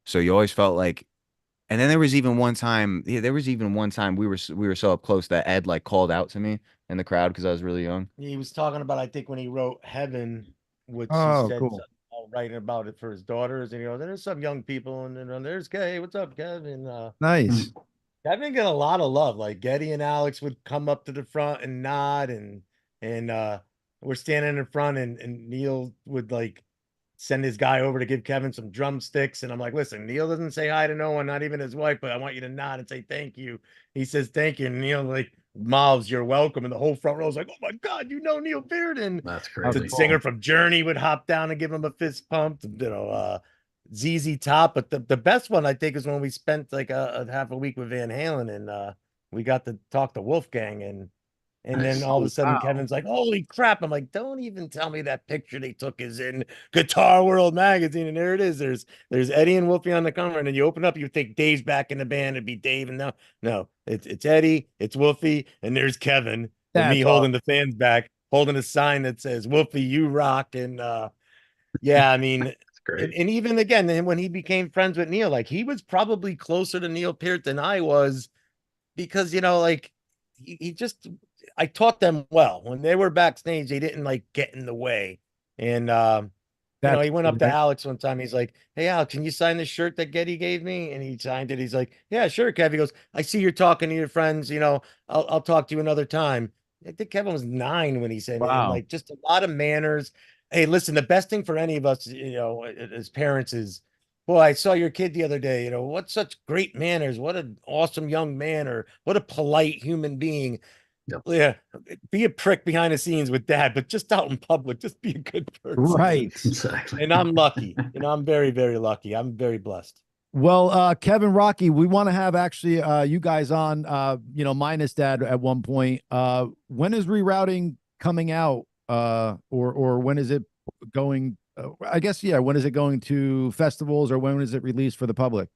So you always felt like. And then there was even one time we were so up close that Ed like called out to me in the crowd because I was really young. He was talking about, I think, when he wrote Heaven, which he said cool. writing about it for his daughters, and there's some young people, and there's Kay. What's up, Kevin? Nice. Kevin get a lot of love. Like Getty and Alex would come up to the front and nod, and we're standing in front, and Neil would like send his guy over to give Kevin some drumsticks. And I'm like, listen, Neil doesn't say hi to no one, not even his wife, but I want you to nod and say thank you. He says thank you. And Neil like mouths, you're welcome. And the whole front row is like, oh my God, Neil Peart. And that's crazy. The singer from Journey would hop down and give him a fist pump, ZZ Top. But the best one, I think, is when we spent like a half a week with Van Halen, and we got to talk to Wolfgang, and then all of a sudden Kevin's like, holy crap. I'm like, don't even tell me that picture they took is in Guitar World magazine. And there it is. There's Eddie and Wolfie on the cover. And then you open up, you think Dave's back in the band. It'd be Dave. And no, it's Eddie, it's Wolfie, and there's Kevin. And me holding the fans back, holding a sign that says, Wolfie, you rock. And yeah, I mean, and even again, when he became friends with Neil, like he was probably closer to Neil Peart than I was, because, like he just, I taught them well. When they were backstage, they didn't like get in the way. And he went up to Alex one time. He's like, hey, Alex, can you sign this shirt that Getty gave me? And he signed it. He's like, yeah, sure, Kev. He goes, I see you're talking to your friends. I'll talk to you another time. I think Kevin was 9 when he said it. And, like, just a lot of manners. Hey, listen, the best thing for any of us, as parents is, boy, I saw your kid the other day, what such great manners. What an awesome young man, or what a polite human being. Yep. Yeah, be a prick behind the scenes with Dad, but just out in public, just be a good person. Right. Exactly. And I'm lucky. I'm very, very lucky. I'm very blessed. Well, Kevin, Rocky, we want to have actually you guys on, minus Dad at one point. When is Rerouting coming out? Or when is it going? I guess, when is it going to festivals, or when is it released for the public?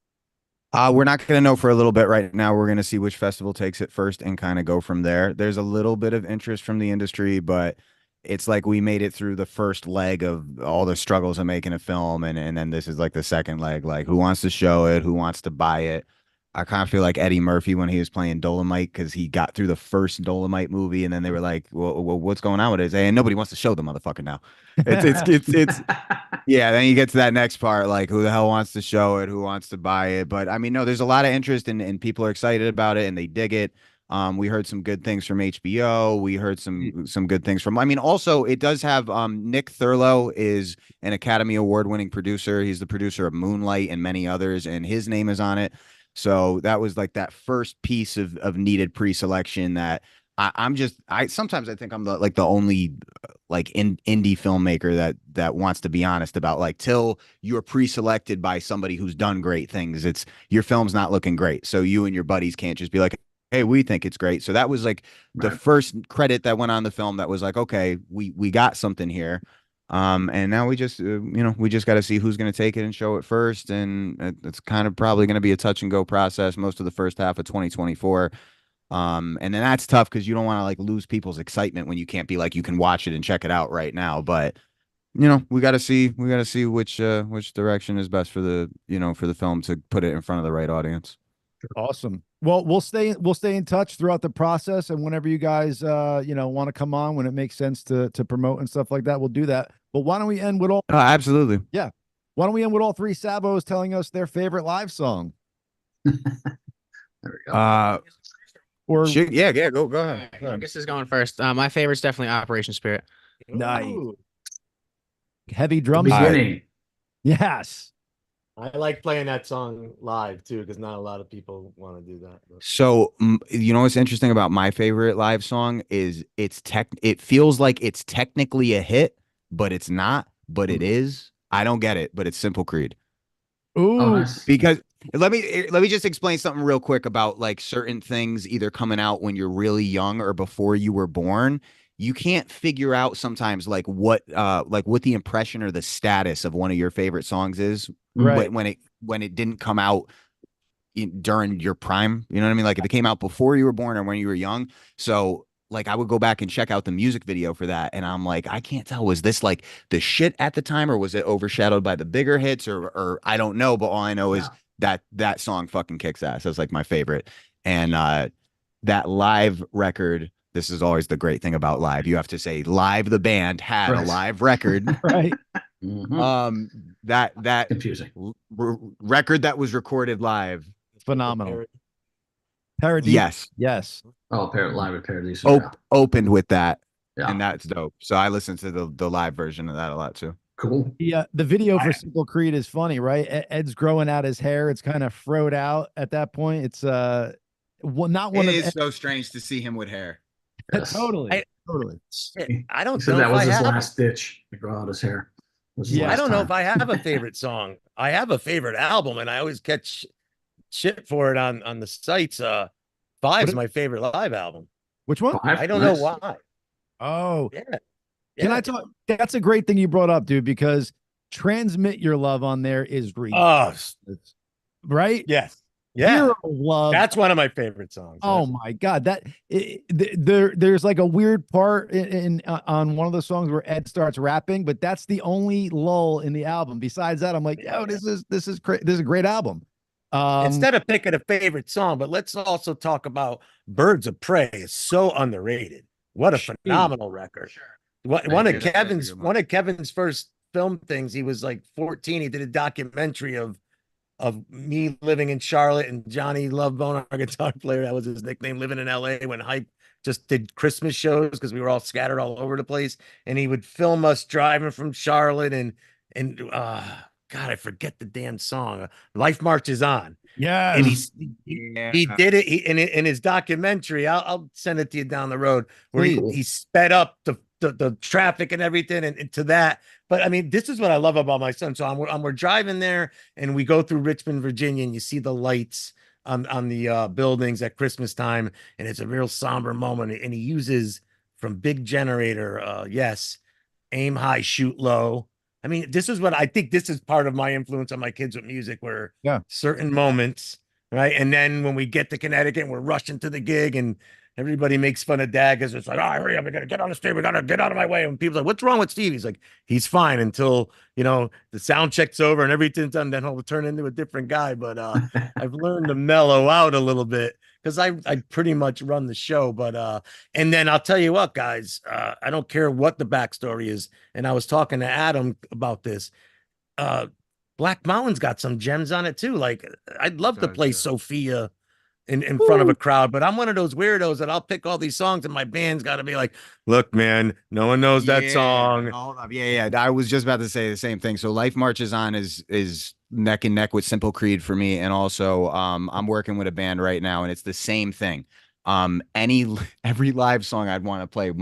We're not going to know for a little bit right now. We're going to see which festival takes it first and kind of go from there. There's a little bit of interest from the industry, but it's like we made it through the first leg of all the struggles of making a film. And then this is like the second leg, like who wants to show it? Who wants to buy it? I kind of feel like Eddie Murphy when he was playing Dolomite, because he got through the first Dolomite movie, and then they were like, well, what's going on with it? And nobody wants to show the motherfucker now. It's yeah. Then you get to that next part, like who the hell wants to show it? Who wants to buy it? But I mean, no, there's a lot of interest, and people are excited about it, and they dig it. We heard some good things from HBO. We heard some good things from, I mean, also it does have, Nick Thurlow is an Academy Award winning producer. He's the producer of Moonlight and many others, and his name is on it. So that was like that first piece of needed pre-selection that I sometimes I think I'm the only indie filmmaker that wants to be honest about like till you're pre-selected by somebody who's done great things. It's your film's not looking great. So you and your buddies can't just be like, hey, we think it's great. So that was like the first credit that went on the film that was like, okay, we got something here. And now we just we just got to see who's going to take it and show it first. And it's kind of probably going to be a touch and go process most of the first half of 2024. And then that's tough because you don't want to like lose people's excitement when you can't be like you can watch it and check it out right now. But we got to see which direction is best for the for the film to put it in front of the right audience. Awesome. Well, we'll stay in touch throughout the process, and whenever you guys want to come on when it makes sense to promote and stuff like that, we'll do that. But why don't we end with all? Absolutely. Yeah. Why don't we end with all three Savos telling us their favorite live song? There we go. Or go ahead. I guess is going first. My favorite's definitely Operation Spirit. Nice. Heavy drum beginning. Yes. I like playing that song live too, because not a lot of people want to do that. But. So what's interesting about my favorite live song is it feels like it's technically a hit, but it's not, but it is. I don't get it, but it's Simple Creed. Ooh. Oh, nice. Because let me just explain something real quick about like certain things either coming out when you're really young or before you were born. You can't figure out sometimes like what the impression or the status of one of your favorite songs is when it didn't come out during your prime. You know what I mean? Like if it came out before you were born or when you were young. So like I would go back and check out the music video for that, and I'm like, I can't tell, was this like the shit at the time, or was it overshadowed by the bigger hits, or I don't know, but all I know is that song fucking kicks ass. That's like my favorite. And that live record, this is always the great thing about live. You have to say live the band had a live record. Right. That confusing record that was recorded live. Phenomenal. Paradise. Yes. Oh, live at Paradise. Opened with that. Yeah. And that's dope. So I listened to the live version of that a lot too. Cool. Yeah, the video for Simple Creed is funny, right? Ed's growing out his hair. It's kind of froed out at that point. It's not one. It is so strange to see him with hair. Yes. Totally. I don't know. That was his last ditch to grow out his hair. I don't know if I have a favorite song. I have a favorite album, and I always catch shit for it on the sites. Five's my favorite live album. Which one? I don't know why. Oh, yeah. Can I talk? That's a great thing you brought up, dude, because Transmit Your Love on there is ridiculous. Right? Yes. Yeah. Hero Love. That's one of my favorite songs. Oh my God. There's like a weird part on one of the songs where Ed starts rapping, but that's the only lull in the album. Besides that, I'm like, this is a great album. Instead of picking a favorite song, but let's also talk about Birds of Prey. It's so underrated. What a phenomenal record. Sure. One of Kevin's first film things, he was like 14. He did a documentary of me living in Charlotte and Johnny Lovebone, our guitar player, that was his nickname, living in LA when Hype just did Christmas shows because we were all scattered all over the place. And he would film us driving from Charlotte and God, I forget the damn song. Life Marches On. Yeah. And he did it in his documentary. I'll send it to you down the road where he sped up the traffic and everything and to that. But I mean, this is what I love about my son. So we're driving there and we go through Richmond, Virginia, and you see the lights on the buildings at Christmas time. And it's a real somber moment. And he uses from Big Generator. Aim high, shoot low. I mean, this is what I think. This is part of my influence on my kids with music, where certain moments, right? And then when we get to Connecticut, we're rushing to the gig and everybody makes fun of Dad because it's like, oh, hurry up, we got to get on the stage. We got to get out of my way. And people's like, what's wrong with Steve? He's like, he's fine until, the sound check's over and everything's done. Then he'll turn into a different guy. But I've learned to mellow out a little bit because I pretty much run the show. But and then I'll tell you what, guys, I don't care what the backstory is. And I was talking to Adam about this. Black Mountain's got some gems on it too. Like I'd love to play Sophia in front of a crowd, but I'm one of those weirdos that I'll pick all these songs and my band's got to be like, look, man, no one knows that song. Yeah. I was just about to say the same thing. So Life Marches On is neck and neck with Simple Creed for me. And also I'm working with a band right now and it's the same thing. Every live song I'd want to play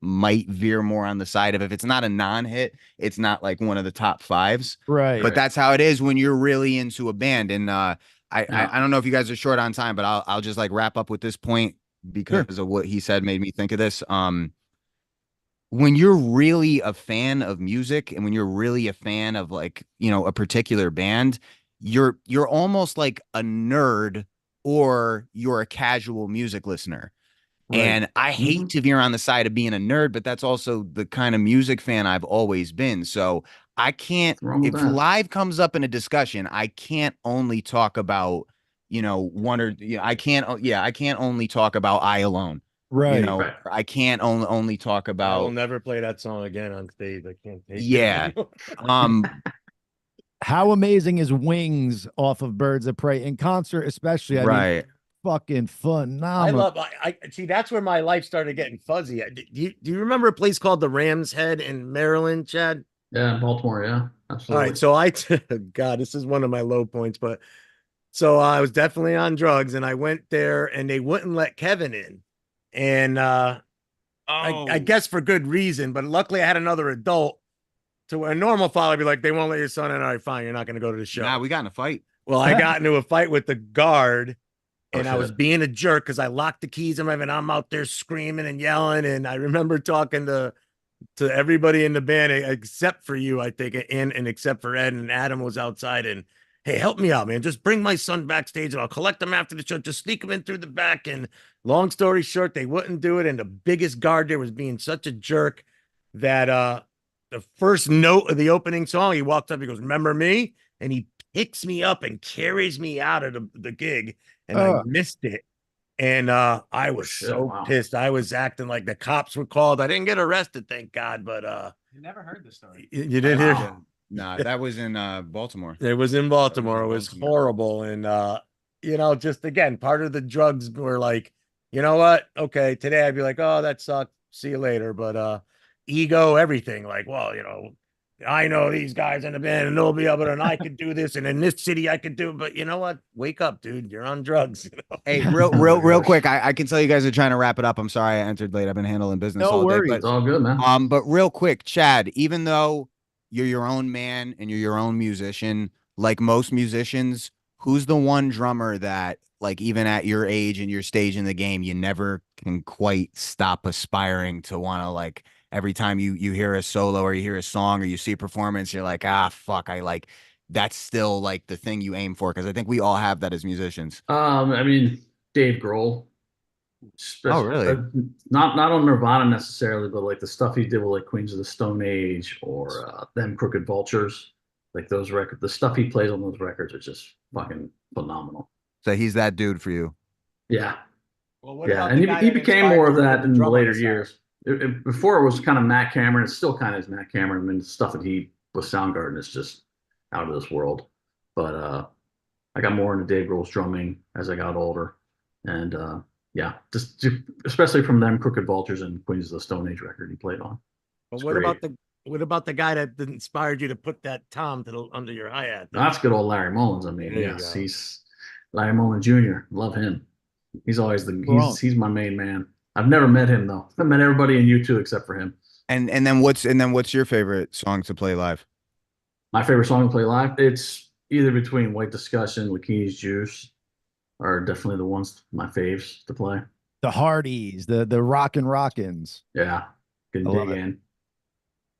might veer more on the side of, if it's not a non-hit, it's not like one of the top fives. Right. But that's how it is when you're really into a band. And I don't know if you guys are short on time, but I'll just like wrap up with this point because of what he said made me think of this. When you're really a fan of music and when you're really a fan of like, a particular band, you're almost like a nerd or you're a casual music listener. Right. And I hate to veer on the side of being a nerd, but that's also the kind of music fan I've always been. So I can't, if live comes up in a discussion, I can't only talk about, I can't only talk about I Alone. Right. I can't only talk about. I will never play that song again on stage. I can't take it. How amazing is Wings off of Birds of Prey in concert, especially? I mean, fucking phenomenal. I see. That's where my life started getting fuzzy. Do you remember a place called the Ram's Head in Maryland, Chad? Yeah, Baltimore. Yeah, absolutely. All right. So God, this is one of my low points, but so I was definitely on drugs, and I went there, and they wouldn't let Kevin in, and I guess for good reason. But luckily, I had another adult. To a normal father be like, they won't let your son in. All right, fine, you're not going to go to the show. Nah, we got in a fight. Well, I got into a fight with the guard, and I was being a jerk because I locked the keys in my, and I'm out there screaming and yelling. And I remember talking to everybody in the band except for you, I think, and except for Ed, and Adam was outside. And hey, help me out, man. Just bring my son backstage, and I'll collect him after the show. Just sneak him in through the back. And long story short, they wouldn't do it. And the biggest guard there was being such a jerk that the first note of the opening song, he walked up, he goes, "Remember me?" And he picks me up and carries me out of the gig, and I missed it. And I was pissed. I was acting like the cops were called. I didn't get arrested, thank God, but you never heard the story. You didn't hear it? No, that was in Baltimore. It was in Baltimore. It was horrible. And just again, part of the drugs were like, you know what? Okay, today I'd be like, oh, that sucked. See you later. But ego, everything, like, well, I know these guys in the band and they'll be able to, and I could do this, and in this city I could do, but you know what? Wake up, dude. You're on drugs. Hey, real quick. I can tell you guys are trying to wrap it up. I'm sorry I entered late. I've been handling business all day. But, it's all good, man. But real quick, Chad, even though you're your own man and you're your own musician, like most musicians, who's the one drummer that, like, even at your age and your stage in the game, you never can quite stop aspiring to want to, like, every time you hear a solo or you hear a song or you see a performance, you're like, fuck, that's still like the thing you aim for? Because I think we all have that as musicians. I mean, Dave Grohl. Oh, really? Not on Nirvana necessarily, but like the stuff he did with like Queens of the Stone Age or them Crooked Vultures, like those records, the stuff he plays on those records are just fucking phenomenal. So he's that dude for you. Yeah. Well, yeah, and he became more of that in the later years. Before it was kind of Matt Cameron. It still kind of is Matt Cameron. I mean, the stuff that he with Soundgarden is just out of this world. But I got more into Dave Grohl's drumming as I got older, and just especially from them Crooked Vultures and Queens of the Stone Age record he played on. But what about the guy that inspired you to put that tom under your hi-hat? That's good old Larry Mullins. I mean, yes, he's Larry Mullins Jr. Love him. He's always he's my main man. I've never met him though. I've met everybody in U2 except for him. And then what's your favorite song to play live? My favorite song to play live, it's either between White Discussion, Lakini's Juice, are definitely the ones my faves to play. The Hardys, the Rockin'. Yeah, good dig in.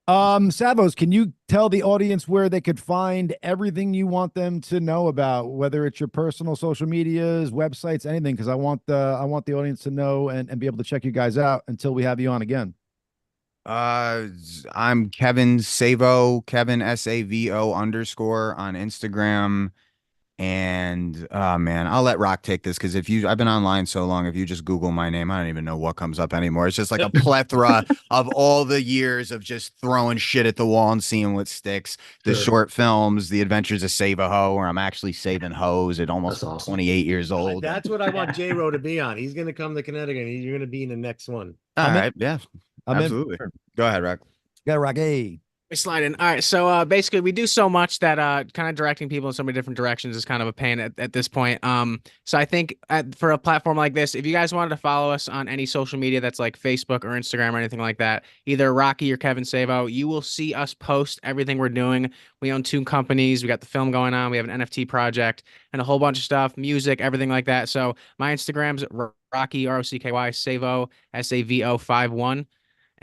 Savos, can you tell the audience where they could find everything you want them to know about, whether it's your personal social medias, websites, anything? Because I want the audience to know and be able to check you guys out until we have you on again. I'm Kevin Savo, Kevin SAVO _ on Instagram. And man, I'll let Rock take this because I've been online so long. If you just Google my name, I don't even know what comes up anymore. It's just like a plethora of all the years of just throwing shit at the wall and seeing what sticks. The short films, The Adventures of Save a Ho, where I'm actually saving hoes at almost 28 years old. That's what I want JRo to be on. He's going to come to Connecticut. And you're going to be in the next one. All right, yeah, absolutely. Go ahead, Rock. Go, Rock. Hey. We slide in. All right. So basically we do so much that kind of directing people in so many different directions is kind of a pain at this point. So I think for a platform like this, if you guys wanted to follow us on any social media that's like Facebook or Instagram or anything like that, either Rocky or Kevin Savo, you will see us post everything we're doing. We own 2 companies. We got the film going on. We have an NFT project and a whole bunch of stuff, music, everything like that. So my Instagram's Rocky ROCKY Savo SAVO 51.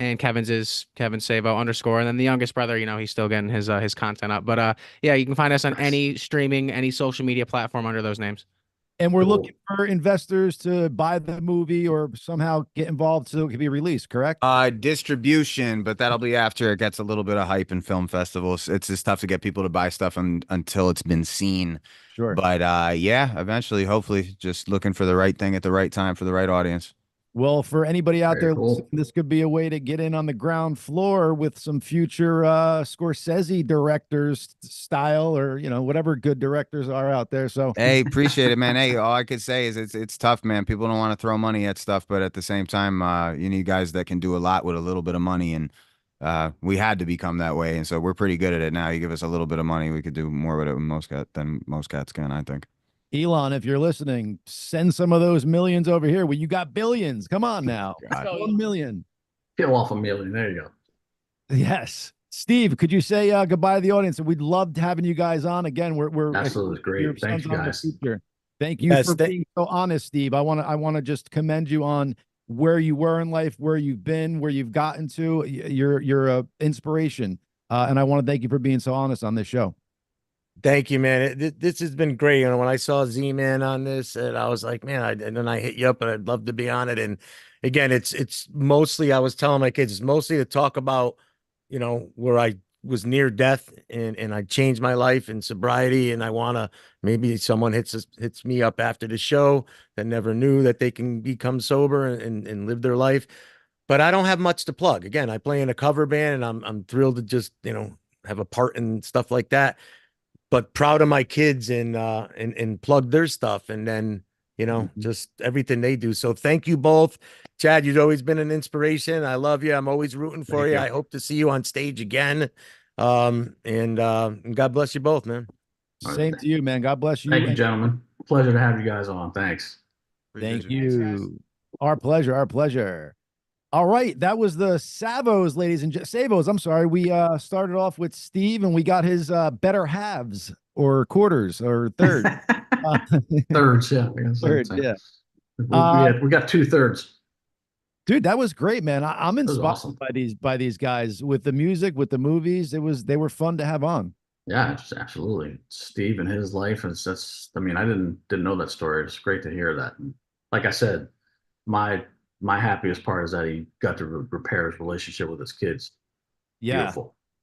And Kevin's is Kevin Savo _. And then the youngest brother, he's still getting his content up. But yeah, you can find us on any streaming, any social media platform under those names. And we're looking for investors to buy the movie or somehow get involved so it can be released, correct? Distribution, but that'll be after it gets a little bit of hype in film festivals. It's just tough to get people to buy stuff until it's been seen. Sure. But yeah, eventually, hopefully, just looking for the right thing at the right time for the right audience. Well, for anybody out there, cool. listening, this could be a way to get in on the ground floor with some future Scorsese directors style, or whatever good directors are out there. So hey, appreciate it, man. Hey, all I could say is it's tough, man. People don't want to throw money at stuff, but at the same time, you need guys that can do a lot with a little bit of money, and we had to become that way, and so we're pretty good at it now. You give us a little bit of money, we could do more with it than most cats can, I think. Elon, if you're listening, send some of those millions over here. Well, you got billions. Come on now. 1 million. Peel off $1 million. There you go. Yes. Steve, could you say goodbye to the audience? We'd love having you guys on again. We're absolutely great. Thank you, guys. Thank you for being so honest, Steve. I want to just commend you on where you were in life, where you've been, where you've gotten to. You're a inspiration, and I want to thank you for being so honest on this show. Thank you, man. This has been great. When I saw Z-Man on this, and I was like, man, and then I hit you up, and I'd love to be on it. And again, it's mostly, I was telling my kids, it's mostly to talk about, where I was near death and I changed my life in sobriety. And I want to, maybe someone hits me up after the show that never knew that they can become sober and live their life. But I don't have much to plug. Again, I play in a cover band, and I'm thrilled to just, have a part in stuff like that. But proud of my kids and plug their stuff, and then just everything they do. So thank you both. Chad, you've always been an inspiration. I love you. I'm always rooting for you. I hope to see you on stage again. And God bless you both, man. Same to you, man. God bless you. Thank you, gentlemen. Pleasure to have you guys on. Thanks. Thank you. Our pleasure. Our pleasure. All right, that was the Savos, ladies and Savos. I'm sorry. We started off with Steve, and we got his better halves or quarters or third. Thirds, yeah. Third, yeah. We got 2/3. Dude, that was great, man. I'm inspired by these guys with the music, with the movies. They were fun to have on. Yeah, just absolutely. Steve and his life, and I didn't know that story. It's great to hear that. And like I said, my happiest part is that he got to repair his relationship with his kids. Yeah.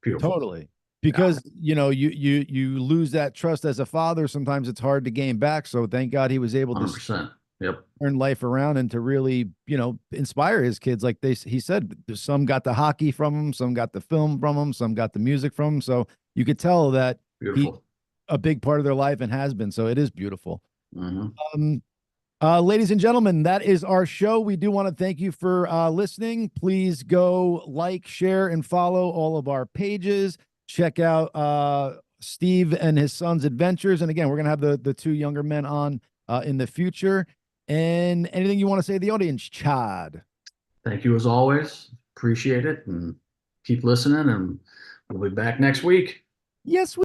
Beautiful. Totally. Because, you lose that trust as a father. Sometimes it's hard to gain back. So thank God he was able 100%. to turn life around and to really, inspire his kids. Like he said, some got the hockey from him, some got the film from him, some got the music from him. So you could tell that he's a big part of their life and has been. So it is beautiful. Mm-hmm. Ladies and gentlemen, that is our show. We do want to thank you for listening. Please go like, share, and follow all of our pages. Check out Steve and his son's adventures. And again, we're going to have the 2 younger men on in the future. And anything you want to say to the audience, Chad? Thank you as always. Appreciate it. And keep listening. And we'll be back next week. Yes,